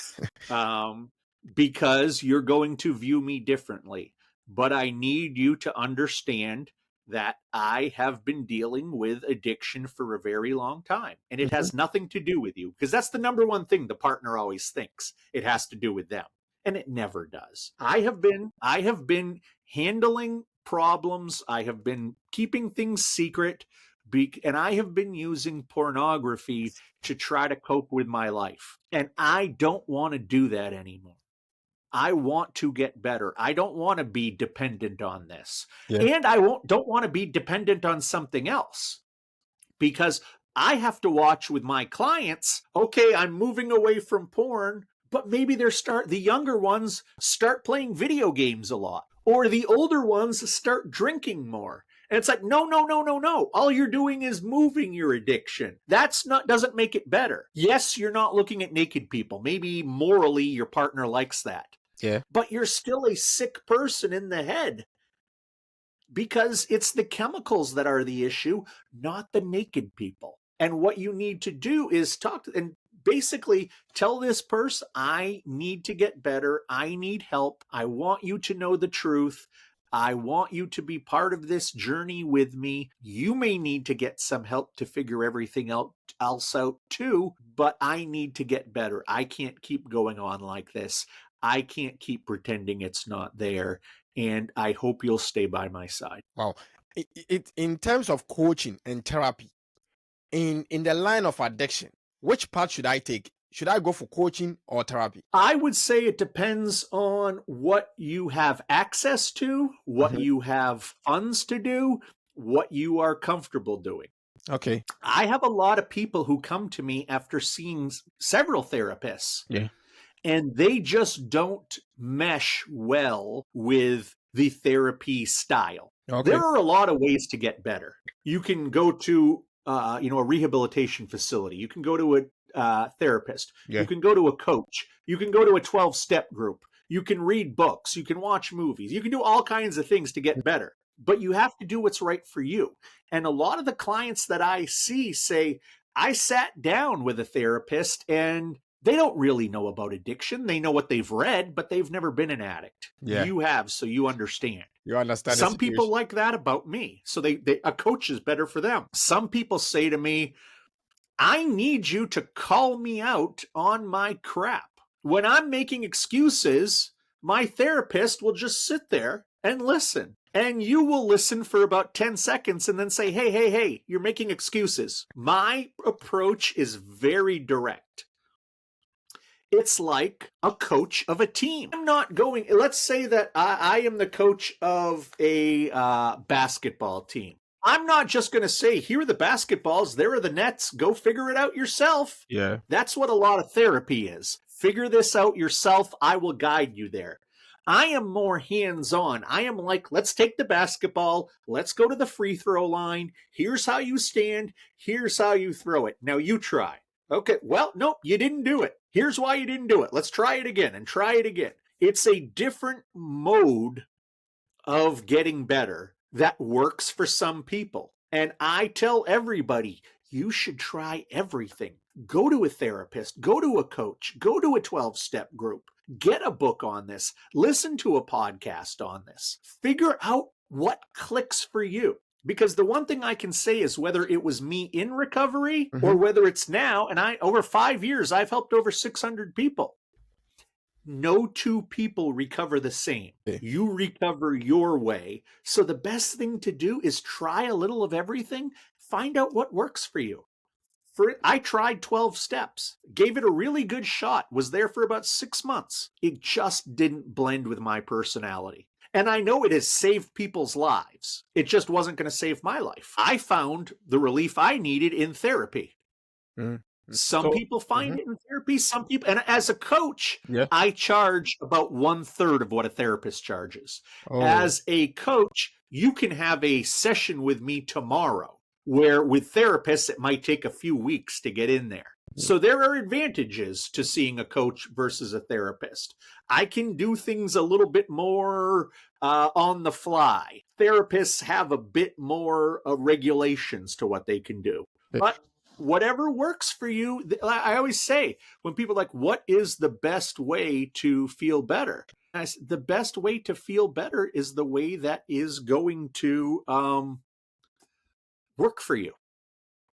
because you're going to view me differently. But I need you to understand that I have been dealing with addiction for a very long time. And it has nothing to do with you, because that's the number one thing the partner always thinks. It has to do with them. And it never does. I have been handling problems. I have been keeping things secret. And I have been using pornography to try to cope with my life. And I don't want to do that anymore. I want to get better. I don't want to be dependent on this. Yeah. And I don't want to be dependent on something else, because I have to watch with my clients. Okay, I'm moving away from porn, but maybe the younger ones start playing video games a lot, or the older ones start drinking more. And it's like, no. All you're doing is moving your addiction. Doesn't make it better. Yes, you're not looking at naked people. Maybe morally your partner likes that. Yeah. But you're still a sick person in the head, because it's the chemicals that are the issue, not the naked people. And what you need to do is talk to, and basically tell this person, I need to get better. I need help. I want you to know the truth. I want you to be part of this journey with me. You may need to get some help to figure everything else out too, but I need to get better. I can't keep going on like this. I can't keep pretending it's not there. And I hope you'll stay by my side. Wow. In terms of coaching and therapy, in the line of addiction, which path should I take? Should I go for coaching or therapy? I would say it depends on what you have access to, what you have funds to do, what you are comfortable doing. Okay. I have a lot of people who come to me after seeing several therapists. Yeah. And they just don't mesh well with the therapy style. Okay. There are a lot of ways to get better. You can go to a rehabilitation facility. You can go to a therapist. Yeah. You can go to a coach. You can go to a 12-step group. You can read books. You can watch movies. You can do all kinds of things to get better. But you have to do what's right for you. And a lot of the clients that I see say, I sat down with a therapist and they don't really know about addiction. They know what they've read, but they've never been an addict. Yeah. You have, so you understand. You understand. Some people like that about me. So a coach is better for them. Some people say to me, I need you to call me out on my crap. When I'm making excuses, my therapist will just sit there and listen. And you will listen for about 10 seconds and then say, hey, you're making excuses. My approach is very direct. It's like a coach of a team. I'm not going, let's say that I am the coach of a basketball team. I'm not just going to say, here are the basketballs, there are the nets, go figure it out yourself. Yeah. That's what a lot of therapy is. Figure this out yourself. I will guide you there. I am more hands-on. I am like, let's take the basketball. Let's go to the free throw line. Here's how you stand. Here's how you throw it. Now you try. Okay, well, nope, you didn't do it. Here's why you didn't do it. Let's try it again and try it again. It's a different mode of getting better that works for some people. And I tell everybody, you should try everything. Go to a therapist, go to a coach, go to a 12-step group, get a book on this, listen to a podcast on this, figure out what clicks for you. Because the one thing I can say is whether it was me in recovery or whether it's now, and over 5 years, I've helped over 600 people. No two people recover the same. Yeah. You recover your way. So the best thing to do is try a little of everything, find out what works for you. I tried 12 steps, gave it a really good shot, was there for about 6 months. It just didn't blend with my personality. And I know it has saved people's lives. It just wasn't going to save my life. I found the relief I needed in therapy. Some people find it in therapy, some people, and as a coach, I charge about 1/3 of what a therapist charges. As a coach, you can have a session with me tomorrow, where with therapists, it might take a few weeks to get in there. So there are advantages to seeing a coach versus a therapist. I can do things a little bit more on the fly. Therapists have a bit more regulations to what they can do. But whatever works for you, I always say, when people are like, what is the best way to feel better? I say, the best way to feel better is the way that is going to work for you.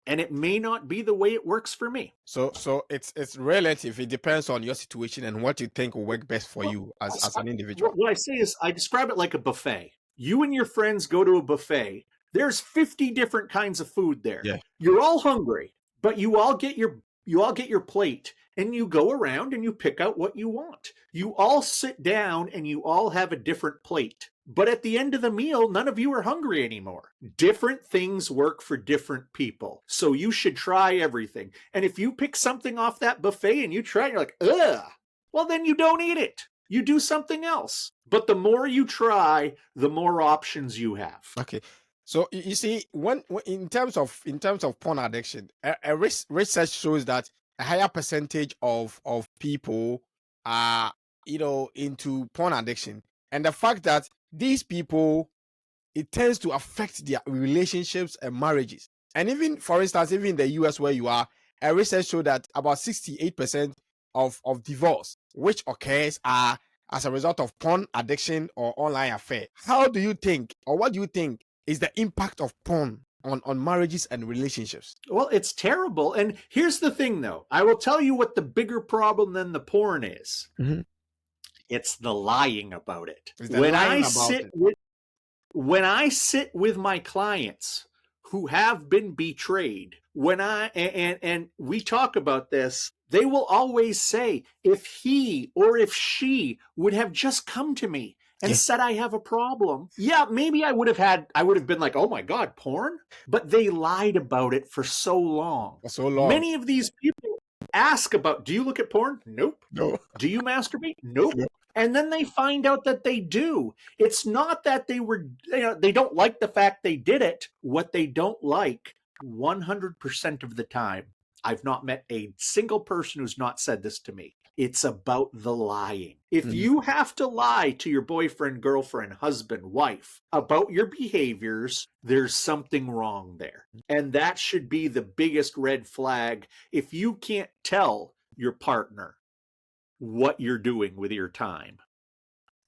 And it may not be the way it works for me. So it's relative. It depends on your situation and what you think will work best for you as an individual. What I say is, I describe it like a buffet. You and your friends go to a buffet. There's 50 different kinds of food there. Yeah. You're all hungry, but you all get your plate and you go around and you pick out what you want. You all sit down and you all have a different plate. But at the end of the meal, none of you are hungry anymore. Different things work for different people. So you should try everything. And if you pick something off that buffet and you try it, you're like, ugh, well, then you don't eat it. You do something else. But the more you try, the more options you have. Okay. So you see, when in terms of porn addiction, a research shows that a higher percentage of people are into porn addiction, and the fact that these people, it tends to affect their relationships and marriages. And even, for instance, even in the US where you are, a research showed that about 68% of divorce which occurs are as a result of porn addiction or online affair. How do you think, or what do you think is the impact of porn on marriages and relationships? Well, it's terrible. And here's the thing, though. I will tell you what the bigger problem than the porn is. Mhm. It's the lying about it. It's the lying about it. When I sit with my clients who have been betrayed, and we talk about this, they will always say, if he or if she would have just come to me and said I have a problem, yeah, maybe I would have been like, oh my God, porn? But they lied about it for so long. For so long. Many of these people ask about, do you look at porn? Nope. No. Do you masturbate? Nope. No. And then they find out that they do. It's not that they don't like the fact they did it. What they don't like, 100% of the time, I've not met a single person who's not said this to me. It's about the lying. If you have to lie to your boyfriend, girlfriend, husband, wife about your behaviors, there's something wrong there. And that should be the biggest red flag. If you can't tell your partner what you're doing with your time.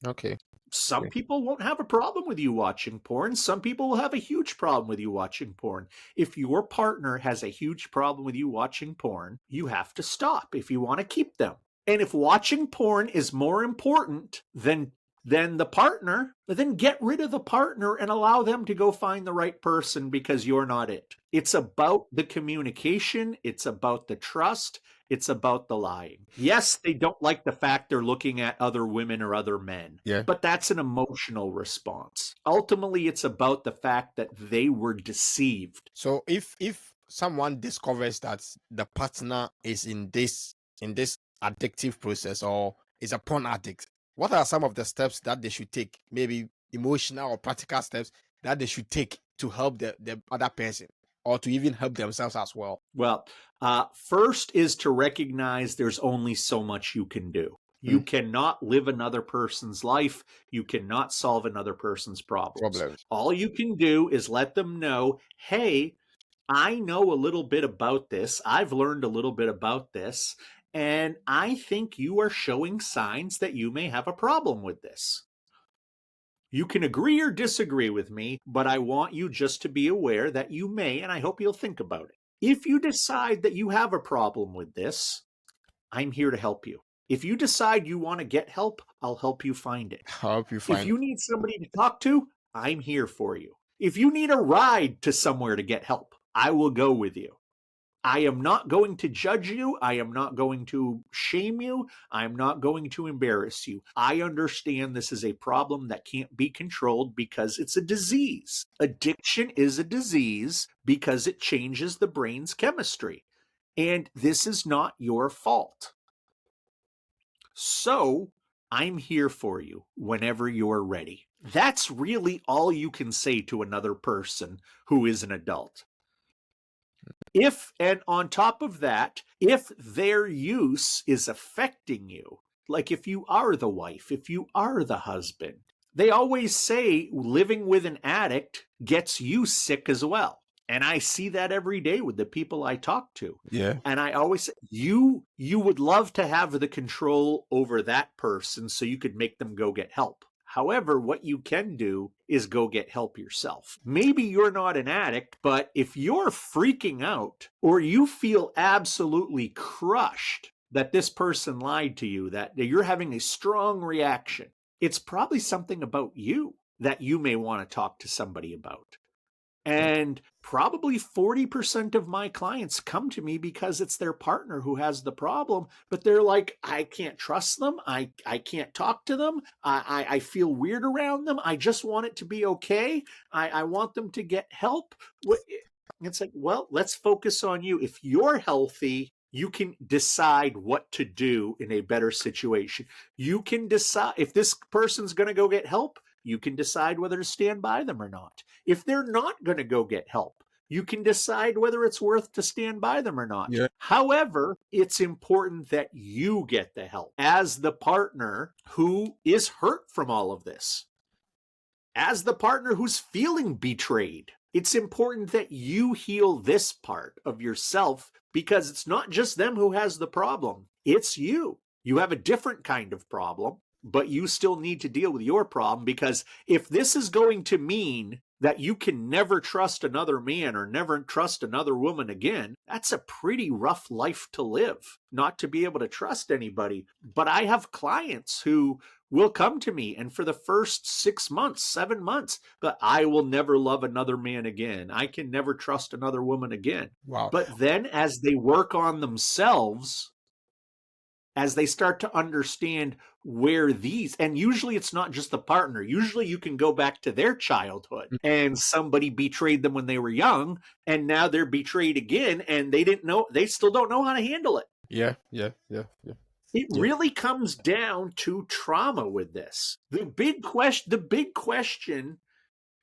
Okay. Some people won't have a problem with you watching porn. Some people will have a huge problem with you watching porn. If your partner has a huge problem with you watching porn, you have to stop if you want to keep them. And if watching porn is more important than the partner, then get rid of the partner and allow them to go find the right person because you're not it. It's about the communication. It's about the trust. It's about the lying. Yes, they don't like the fact they're looking at other women or other men, but that's an emotional response. Ultimately, it's about the fact that they were deceived. So if someone discovers that the partner is in this addictive process or is a porn addict, what are some of the steps that they should take? Maybe emotional or practical steps that they should take to help the other person or to even help themselves as well? Well, first is to recognize there's only so much you can do. You cannot live another person's life. You cannot solve another person's problems. All you can do is let them know, hey, I know a little bit about this. I've learned a little bit about this. And I think you are showing signs that you may have a problem with this. You can agree or disagree with me, but I want you just to be aware that you may, and I hope you'll think about it. If you decide that you have a problem with this, I'm here to help you. If you decide you want to get help, I'll help you find it. If you need somebody to talk to, I'm here for you. If you need a ride to somewhere to get help, I will go with you. I am not going to judge you. I am not going to shame you. I am not going to embarrass you. I understand this is a problem that can't be controlled because it's a disease. Addiction is a disease because it changes the brain's chemistry. And this is not your fault. So I'm here for you whenever you're ready. That's really all you can say to another person who is an adult. And on top of that, if their use is affecting you, like if you are the wife, if you are the husband, they always say living with an addict gets you sick as well. And I see that every day with the people I talk to. Yeah. And I always say, you would love to have the control over that person so you could make them go get help. However, what you can do is go get help yourself. Maybe you're not an addict, but if you're freaking out or you feel absolutely crushed that this person lied to you, that you're having a strong reaction, it's probably something about you that you may want to talk to somebody about. And probably 40% of my clients come to me because it's their partner who has the problem, but they're like, I can't trust them. I can't talk to them. I feel weird around them. I just want it to be okay. I want them to get help. It's like, well, let's focus on you. If you're healthy, you can decide what to do in a better situation. You can decide if this person's going to go get help. You can decide whether to stand by them or not. If they're not going to go get help, you can decide whether it's worth to stand by them or not. Yeah. However, it's important that you get the help as the partner who is hurt from all of this, as the partner who's feeling betrayed. It's important that you heal this part of yourself because it's not just them who has the problem. It's you. You have a different kind of problem, but you still need to deal with your problem, because if this is going to mean that you can never trust another man or never trust another woman again, that's a pretty rough life to live, not to be able to trust anybody. But I have clients who will come to me, and for the first 6 months, 7 months, but I will never love another man again. I can never trust another woman again. Wow. But then as they work on themselves, as they start to understand where these, and usually it's not just the partner, usually you can go back to their childhood and somebody betrayed them when they were young, and now they're betrayed again, and they still don't know how to handle it. Yeah. It really comes down to trauma with this. The big question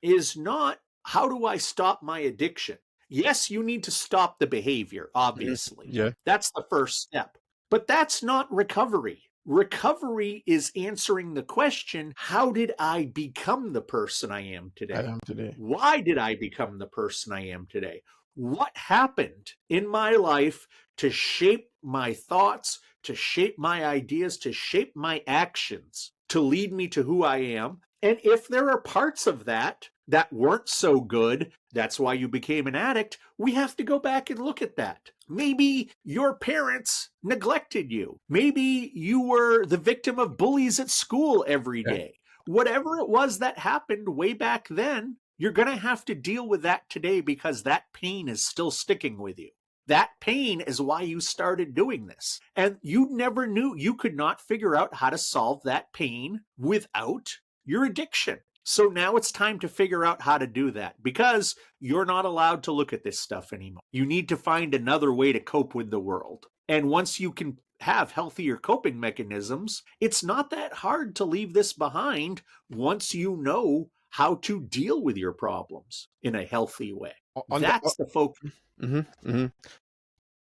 is not, how do I stop my addiction? Yes, you need to stop the behavior, obviously. Yeah. That's the first step. But that's not recovery. Recovery is answering the question, how did I become the person I am today? Why did I become the person I am today? What happened in my life to shape my thoughts, to shape my ideas, to shape my actions, to lead me to who I am? And if there are parts of that weren't so good, that's why you became an addict, we have to go back and look at that. Maybe your parents neglected you. Maybe you were the victim of bullies at school every day. Whatever it was that happened way back then, you're going to have to deal with that today, because that pain is still sticking with you. That pain is why you started doing this. And you never knew, you could not figure out how to solve that pain without your addiction. So now it's time to figure out how to do that, because you're not allowed to look at this stuff anymore. You need to find another way to cope with the world. And once you can have healthier coping mechanisms, it's not that hard to leave this behind once you know how to deal with your problems in a healthy way. That's the focus.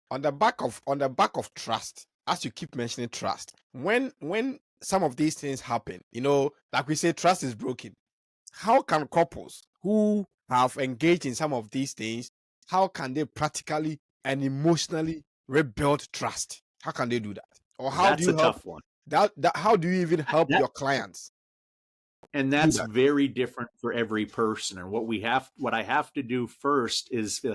On the back of trust, as you keep mentioning trust, when some of these things happen, like we say, trust is broken. How can couples who have engaged in some of these things, how can they practically and emotionally rebuild trust? How can they do that? Or how That's do you a help tough one. How do you even help your clients? And that's very different for every person. And what I have to do first is,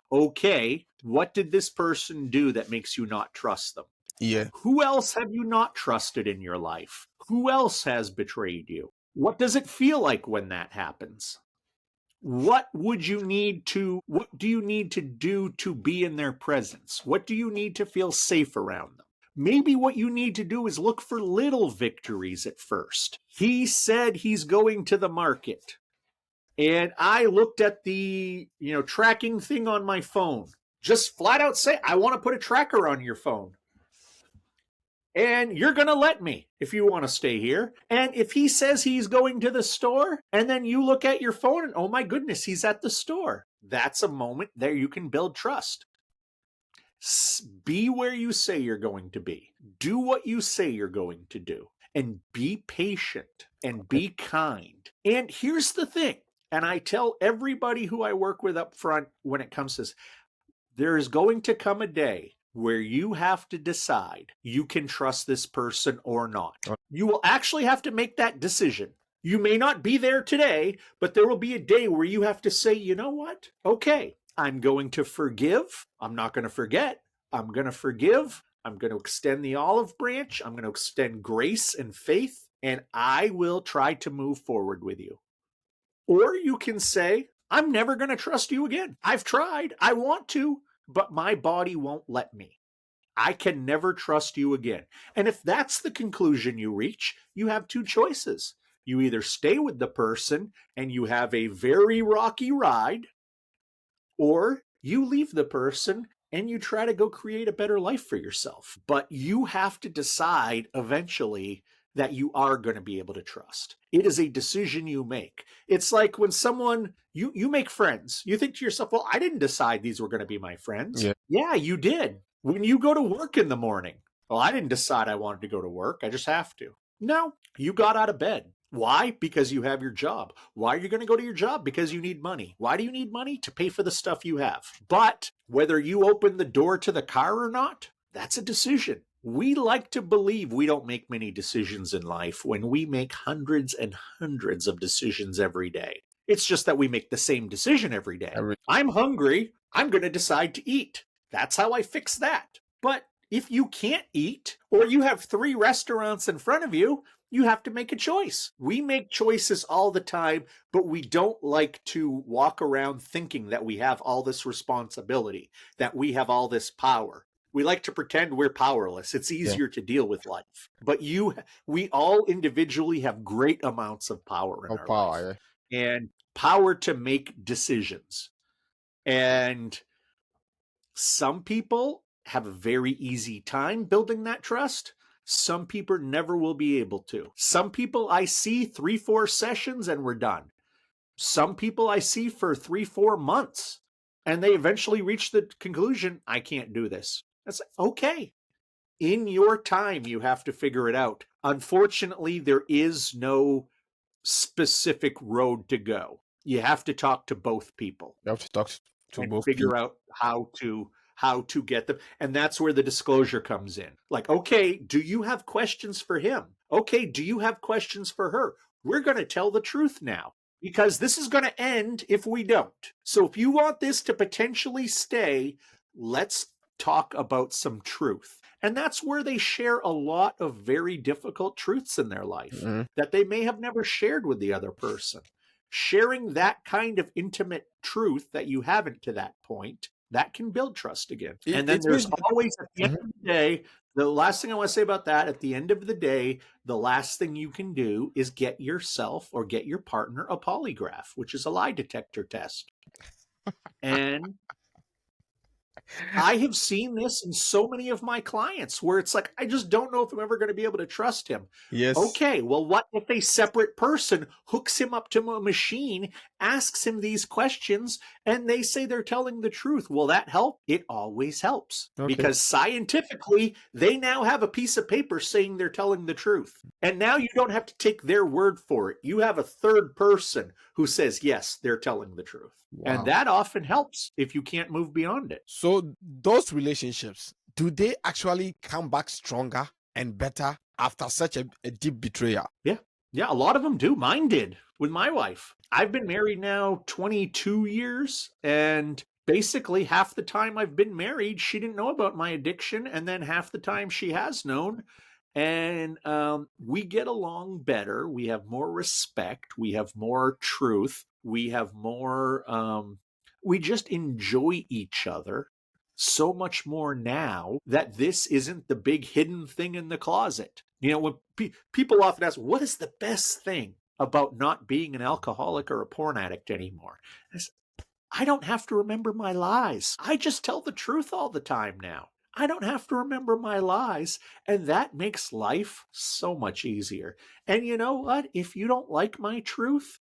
okay, what did this person do that makes you not trust them? Yeah. Who else have you not trusted in your life? Who else has betrayed you? What does it feel like when that happens? What do you need to do to be in their presence? What do you need to feel safe around them? Maybe what you need to do is look for little victories at first. He said he's going to the market, and I looked at the, tracking thing on my phone. Just flat out say, I want to put a tracker on your phone. And you're going to let me if you want to stay here. And if he says he's going to the store, and then you look at your phone and, oh my goodness, he's at the store. That's a moment there you can build trust. Be where you say you're going to be. Do what you say you're going to do. And be patient and be kind. And here's the thing, and I tell everybody who I work with up front when it comes to this, there is going to come a day where you have to decide you can trust this person or not. You will actually have to make that decision. You may not be there today, but there will be a day where you have to say, you know what? Okay, I'm going to forgive. I'm not going to forget. I'm going to forgive. I'm going to extend the olive branch. I'm going to extend grace and faith, and I will try to move forward with you. Or you can say, I'm never going to trust you again. I've tried. I want to, but my body won't let me. I can never trust you again. And if that's the conclusion you reach, you have two choices. You either stay with the person and you have a very rocky ride, or you leave the person and you try to go create a better life for yourself. But you have to decide eventually that you are going to be able to trust. It is a decision you make. It's like when someone, you make friends. You think to yourself, well, I didn't decide these were going to be my friends. Yeah, you did. When you go to work in the morning, well, I didn't decide I wanted to go to work. I just have to. No, you got out of bed. Why? Because you have your job. Why are you going to go to your job? Because you need money. Why do you need money? To pay for the stuff you have. But whether you open the door to the car or not, that's a decision. We like to believe we don't make many decisions in life when we make hundreds and hundreds of decisions every day. It's just that we make the same decision every day. I'm hungry. I'm going to decide to eat. That's how I fix that. But if you can't eat, or you have 3 restaurants in front of you, you have to make a choice. We make choices all the time, but we don't like to walk around thinking that we have all this responsibility, that we have all this power. We like to pretend we're powerless. It's easier to deal with life. But we all individually have great amounts of power in our life. And power to make decisions. And some people have a very easy time building that trust. Some people never will be able to. Some people I see 3-4 sessions and we're done. Some people I see for 3-4 months and they eventually reach the conclusion, I can't do this. That's okay. In your time, you have to figure it out. Unfortunately, there is no specific road to go. You have to talk to both people. You have to talk to and both figure people. out how to get them. And that's where the disclosure comes in. Like, okay, do you have questions for him? Okay, do you have questions for her? We're going to tell the truth now, because this is going to end if we don't. So if you want this to potentially stay, let's talk about some truth. And that's where they share a lot of very difficult truths in their life that they may have never shared with the other person. Sharing that kind of intimate truth that you haven't to that point, that can build trust again. And then there's always, at the end of the day, the last thing I want to say about that, at the end of the day, the last thing you can do is get yourself or get your partner a polygraph, which is a lie detector test. And I have seen this in so many of my clients where it's like, I just don't know if I'm ever going to be able to trust him. Yes. Okay, well, what if a separate person hooks him up to a machine, asks him these questions, and they say they're telling the truth? Will that help? It always helps. Because scientifically, they now have a piece of paper saying they're telling the truth. And now you don't have to take their word for it. You have a third person who says, yes, they're telling the truth. Wow. And that often helps if you can't move beyond it. So those relationships, do they actually come back stronger and better after such a deep betrayal? Yeah. Yeah, a lot of them do. Mine did with my wife. I've been married now 22 years, and basically half the time I've been married, she didn't know about my addiction, and then half the time she has known. And we get along better. We have more respect. We have more truth. We have more, we just enjoy each other so much more now that this isn't the big hidden thing in the closet. You know, when people often ask, what is the best thing about not being an alcoholic or a porn addict anymore? I don't have to remember my lies. I just tell the truth all the time now. I don't have to remember my lies, and that makes life so much easier. And you know what? If you don't like my truth,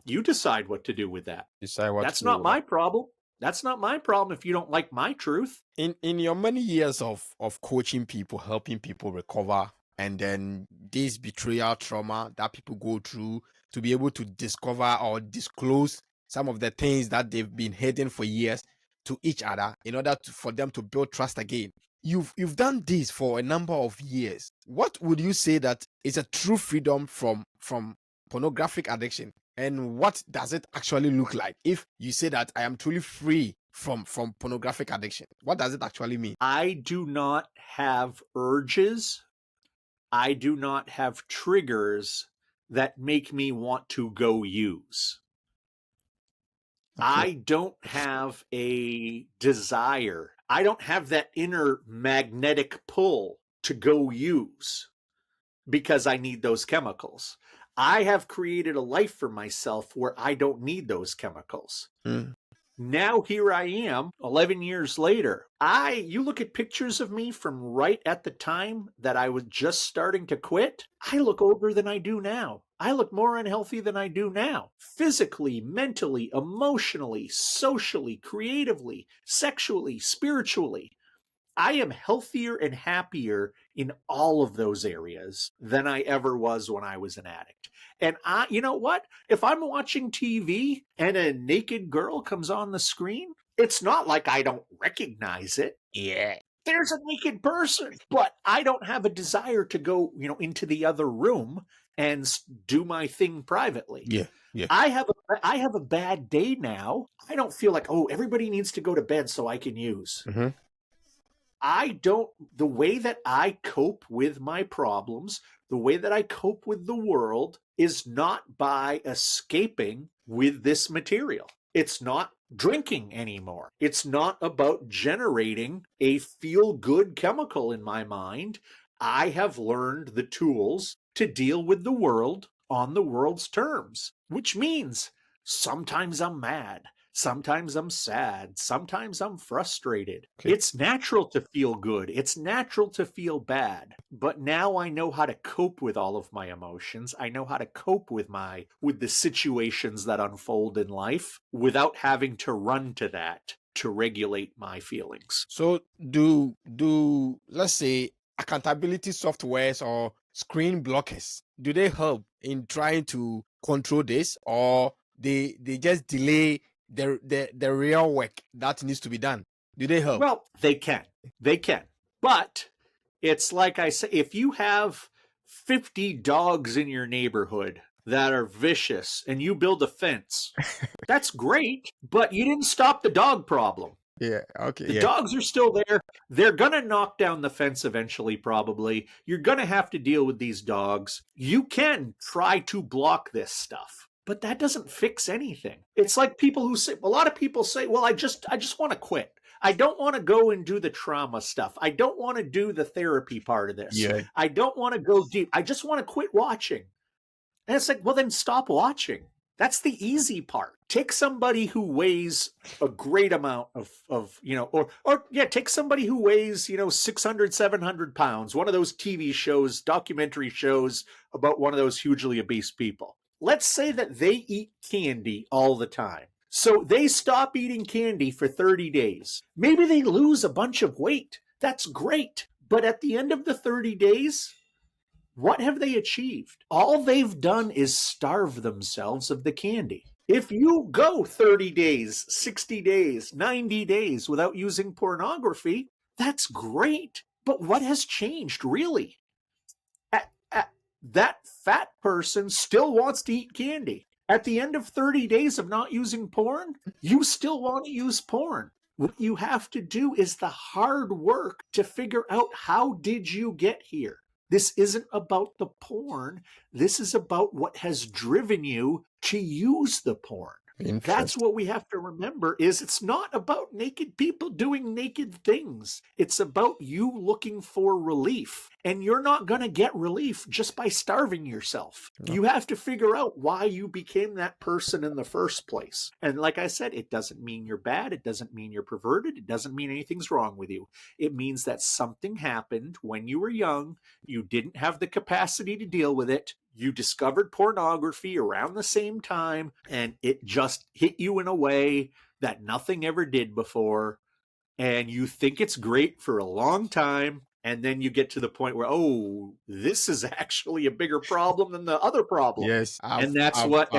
you decide what to do with that. That's not my problem. That's not my problem if you don't like my truth. In your many years of coaching people, helping people recover, and then this betrayal trauma that people go through to be able to discover or disclose some of the things that they've been hiding for years to each other in order for them to build trust again. You've done this for a number of years. What would you say that is a true freedom from pornographic addiction? And what does it actually look like if you say that I am truly free from pornographic addiction? What does it actually mean? I do not have urges. I do not have triggers that make me want to go use. I don't have a desire. I don't have that inner magnetic pull to go use because I need those chemicals. I have created a life for myself where I don't need those chemicals. Now here I am 11 years later. You look at pictures of me from right at the time that I was just starting to quit. I look older than I do now. I look more unhealthy than I do now. Physically, mentally, emotionally, socially, creatively, sexually, spiritually. I am healthier and happier in all of those areas than I ever was when I was an addict. And you know what? If I'm watching TV and a naked girl comes on the screen, it's not like I don't recognize it. Yeah. There's a naked person, but I don't have a desire to go, into the other room and do my thing privately. Yeah. Yeah. I have a bad day now. I don't feel like, oh, everybody needs to go to bed so I can use. Mm-hmm. The way that I cope with my problems, the way that I cope with the world is not by escaping with this material. It's not drinking anymore. It's not about generating a feel-good chemical in my mind. I have learned the tools to deal with the world on the world's terms, which means sometimes I'm mad. Sometimes I'm sad. Sometimes I'm frustrated. Okay. It's natural to feel good. It's natural to feel bad. But now I know how to cope with all of my emotions. I know how to cope with the situations that unfold in life without having to run to that to regulate my feelings. So do let's say accountability softwares or screen blockers, do they help in trying to control this, or they just delay the real work that needs to be done? Do they help? Well, they can. But it's like I say, if you have 50 dogs in your neighborhood that are vicious and you build a fence, that's great, but you didn't stop the dog problem. Yeah. Okay. The dogs are still there. They're going to knock down the fence eventually, probably. You're going to have to deal with these dogs. You can try to block this stuff, but that doesn't fix anything. It's like a lot of people say, well, I just want to quit. I don't want to go and do the trauma stuff. I don't want to do the therapy part of this. Yeah. I don't want to go deep. I just want to quit watching. And it's like, well, then stop watching. That's the easy part. Take somebody who weighs a great amount take somebody who weighs, 600, 700 pounds, one of those TV shows, documentary shows about one of those hugely obese people. Let's say that they eat candy all the time. So they stop eating candy for 30 days. Maybe they lose a bunch of weight. That's great. But at the end of the 30 days, what have they achieved? All they've done is starve themselves of the candy. If you go 30 days, 60 days, 90 days without using pornography, that's great. But what has changed, really? That fat person still wants to eat candy. At the end of 30 days of not using porn, you still want to use porn. What you have to do is the hard work to figure out, how did you get here? This isn't about the porn. This is about what has driven you to use the porn. That's what we have to remember, is it's not about naked people doing naked things. It's about you looking for relief. And you're not going to get relief just by starving yourself. No. You have to figure out why you became that person in the first place. And like I said, it doesn't mean you're bad. It doesn't mean you're perverted. It doesn't mean anything's wrong with you. It means that something happened when you were young. You didn't have the capacity to deal with it. You discovered pornography around the same time, and it just hit you in a way that nothing ever did before. And you think it's great for a long time. And then you get to the point where, oh, this is actually a bigger problem than the other problem. Yes. That's what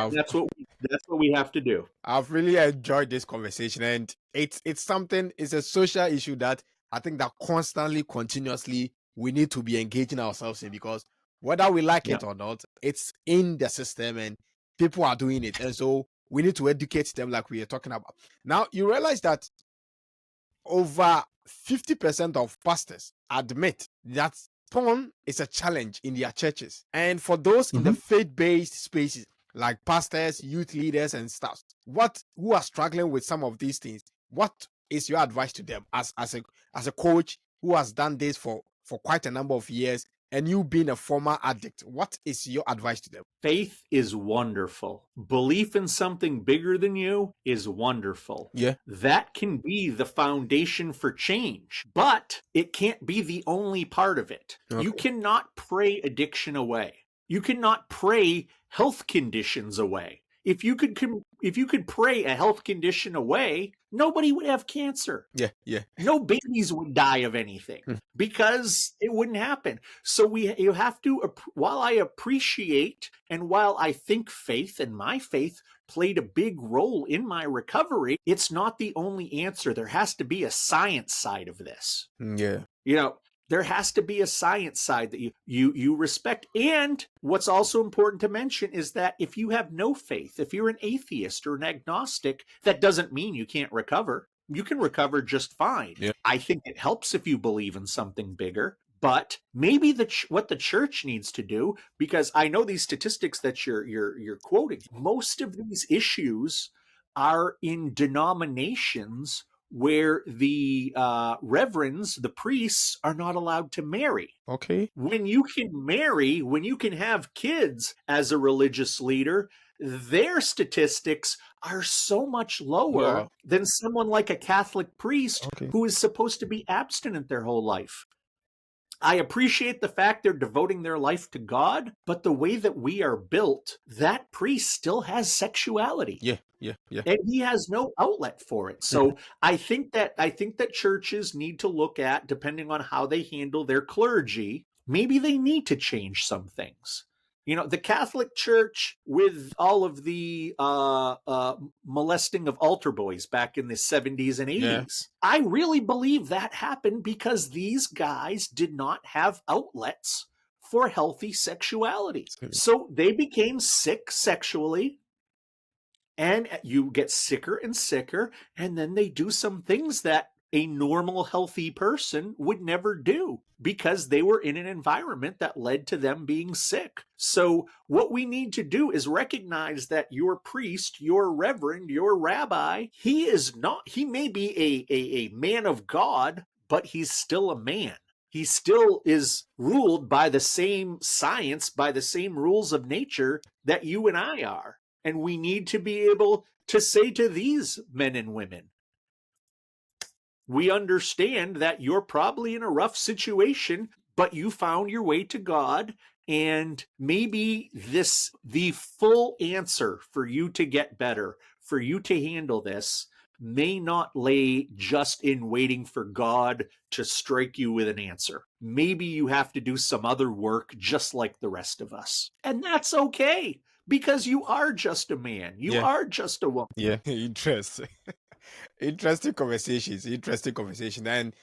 we have to do. I've really enjoyed this conversation, and it's a social issue that I think that constantly, continuously, we need to be engaging ourselves in, because whether we like it or not, it's in the system and people are doing it. And so we need to educate them, like we are talking about. Now, you realize that over 50% of pastors admit that porn is a challenge in their churches. And for those in the faith-based spaces, like pastors, youth leaders, and staff, who are struggling with some of these things, what is your advice to them as a coach who has done this for quite a number of years, and you being a former addict? What is your advice to them? Faith is wonderful. Belief in something bigger than you is wonderful. Yeah. That can be the foundation for change, but it can't be the only part of it. Okay. You cannot pray addiction away. You cannot pray health conditions away. If you could pray a health condition away, nobody would have cancer. Yeah, yeah. No babies would die of anything because it wouldn't happen. So you have to, while I appreciate and while I think faith and my faith played a big role in my recovery, it's not the only answer. There has to be a science side of this. Yeah. You know, there has to be a science side that you respect. And what's also important to mention is that if you have no faith, if you're an atheist or an agnostic, that doesn't mean you can't recover. You can recover just fine. Yeah. I think it helps if you believe in something bigger. But maybe what the church needs to do, because I know these statistics that you're quoting, most of these issues are in denominations where the reverends, the priests, are not allowed to marry. Okay. When you can marry, when you can have kids as a religious leader, their statistics are so much lower than someone like a Catholic priest who is supposed to be abstinent their whole life. I appreciate the fact they're devoting their life to God, but the way that we are built, that priest still has sexuality. Yeah. And he has no outlet for it. So I think that churches need to look at, depending on how they handle their clergy, maybe they need to change some things. You know, the Catholic Church, with all of the molesting of altar boys back in the 70s and 80s, I really believe that happened because these guys did not have outlets for healthy sexuality. So they became sick sexually. And you get sicker and sicker, and then they do some things that a normal, healthy person would never do because they were in an environment that led to them being sick. So what we need to do is recognize that your priest, your reverend, your rabbi, he may be a man of God, but he's still a man. He still is ruled by the same science, by the same rules of nature that you and I are. And we need to be able to say to these men and women, we understand that you're probably in a rough situation, but you found your way to God. And maybe the full answer for you to get better, for you to handle this, may not lay just in waiting for God to strike you with an answer. Maybe you have to do some other work just like the rest of us. And that's okay. Because you are just a man. You are just a woman. Yeah. Interesting. Interesting conversations. And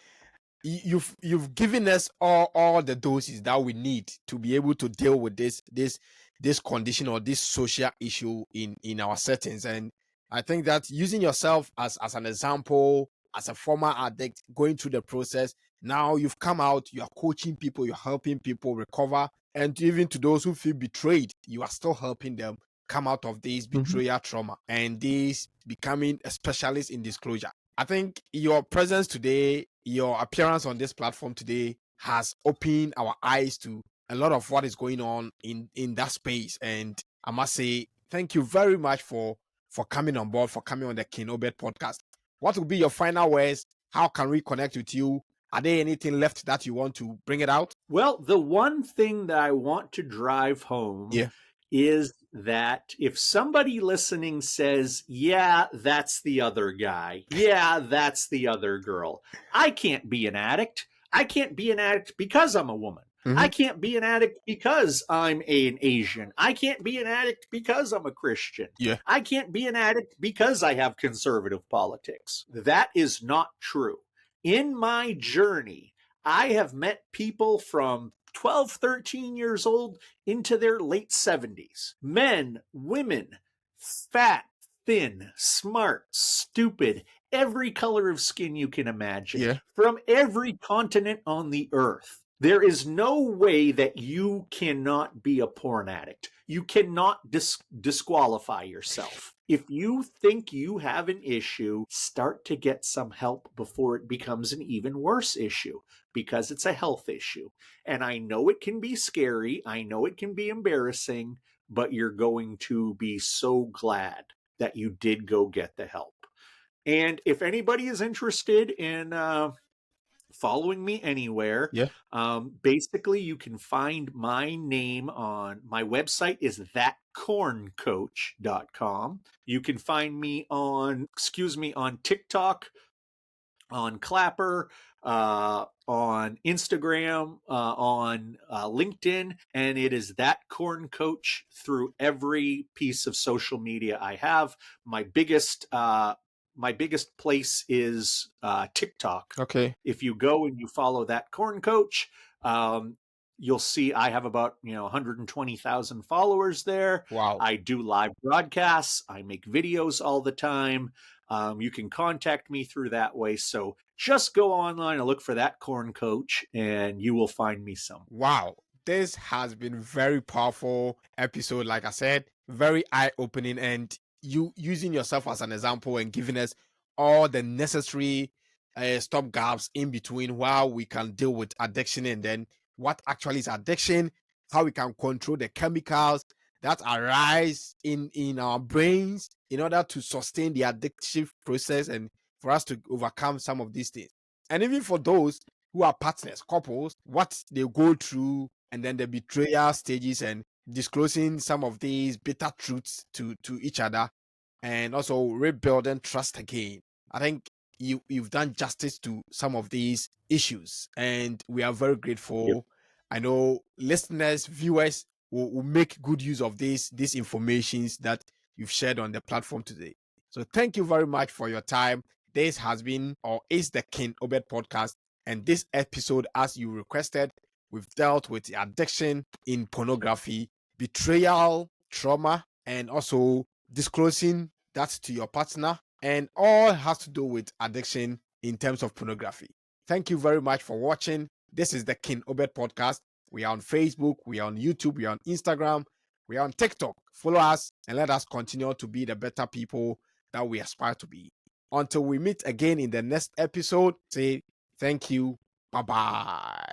you've given us all the doses that we need to be able to deal with this condition or this social issue in our settings. And I think that using yourself as an example, as a former addict going through the process, now you've come out, you are coaching people, you're helping people recover, and even to those who feel betrayed, you are still helping them come out of this betrayal trauma and this becoming a specialist in disclosure. I think your presence today, your appearance on this platform today has opened our eyes to a lot of what is going on in that space. And I must say, thank you very much for coming on board, for coming on the King Obed podcast. What will be your final words? How can we connect with you? Are there anything left that you want to bring it out? Well, the one thing that I want to drive home is that if somebody listening says, yeah, that's the other guy, yeah, that's the other girl, I can't be an addict. I can't be an addict because I'm a woman. I can't be an addict because I'm an Asian. I can't be an addict because I'm a Christian. I can't be an addict because I have conservative politics. That is not true. In my journey, I have met people from 12, 13 years old into their late 70s. Men, women, fat, thin, smart, stupid, every color of skin you can imagine, from every continent on the earth. There is no way that you cannot be a porn addict. You cannot disqualify yourself. If you think you have an issue, start to get some help before it becomes an even worse issue, because it's a health issue. And I know it can be scary. I know it can be embarrassing, but you're going to be so glad that you did go get the help. And if anybody is interested in following me anywhere. Yeah. Basically, you can find my name on my website is thatcorncoach.com. You can find me on TikTok, on Clapper, on Instagram, on LinkedIn, and it is that Corn Coach through every piece of social media I have. My biggest place is TikTok. Okay. If you go and you follow that Corn Coach, you'll see I have about 120,000 followers there. Wow. I do live broadcasts. I make videos all the time. You can contact me through that way. So just go online and look for that Corn Coach, and you will find me some. Wow. This has been very powerful episode. Like I said, very eye-opening, and you using yourself as an example and giving us all the necessary stop gaps in between while we can deal with addiction, and then what actually is addiction, how we can control the chemicals that arise in our brains in order to sustain the addictive process and for us to overcome some of these things. And even for those who are partners, couples, what they go through, and then the betrayal stages and disclosing some of these bitter truths to each other, and also rebuilding trust again. I think you've done justice to some of these issues, and we are very grateful. Yep. I know listeners, viewers will make good use of these informations that you've shared on the platform today. So thank you very much for your time. This has been or is the King Obed Podcast. And this episode, as you requested, we've dealt with the addiction in pornography, betrayal, trauma, and also disclosing that to your partner, and all has to do with addiction in terms of pornography. Thank you very much for watching. This is the King Obed Podcast. We are on Facebook, we are on YouTube, we are on Instagram, we are on TikTok. Follow us and let us continue to be the better people that we aspire to be. Until we meet again in the next episode, say thank you. Bye-bye.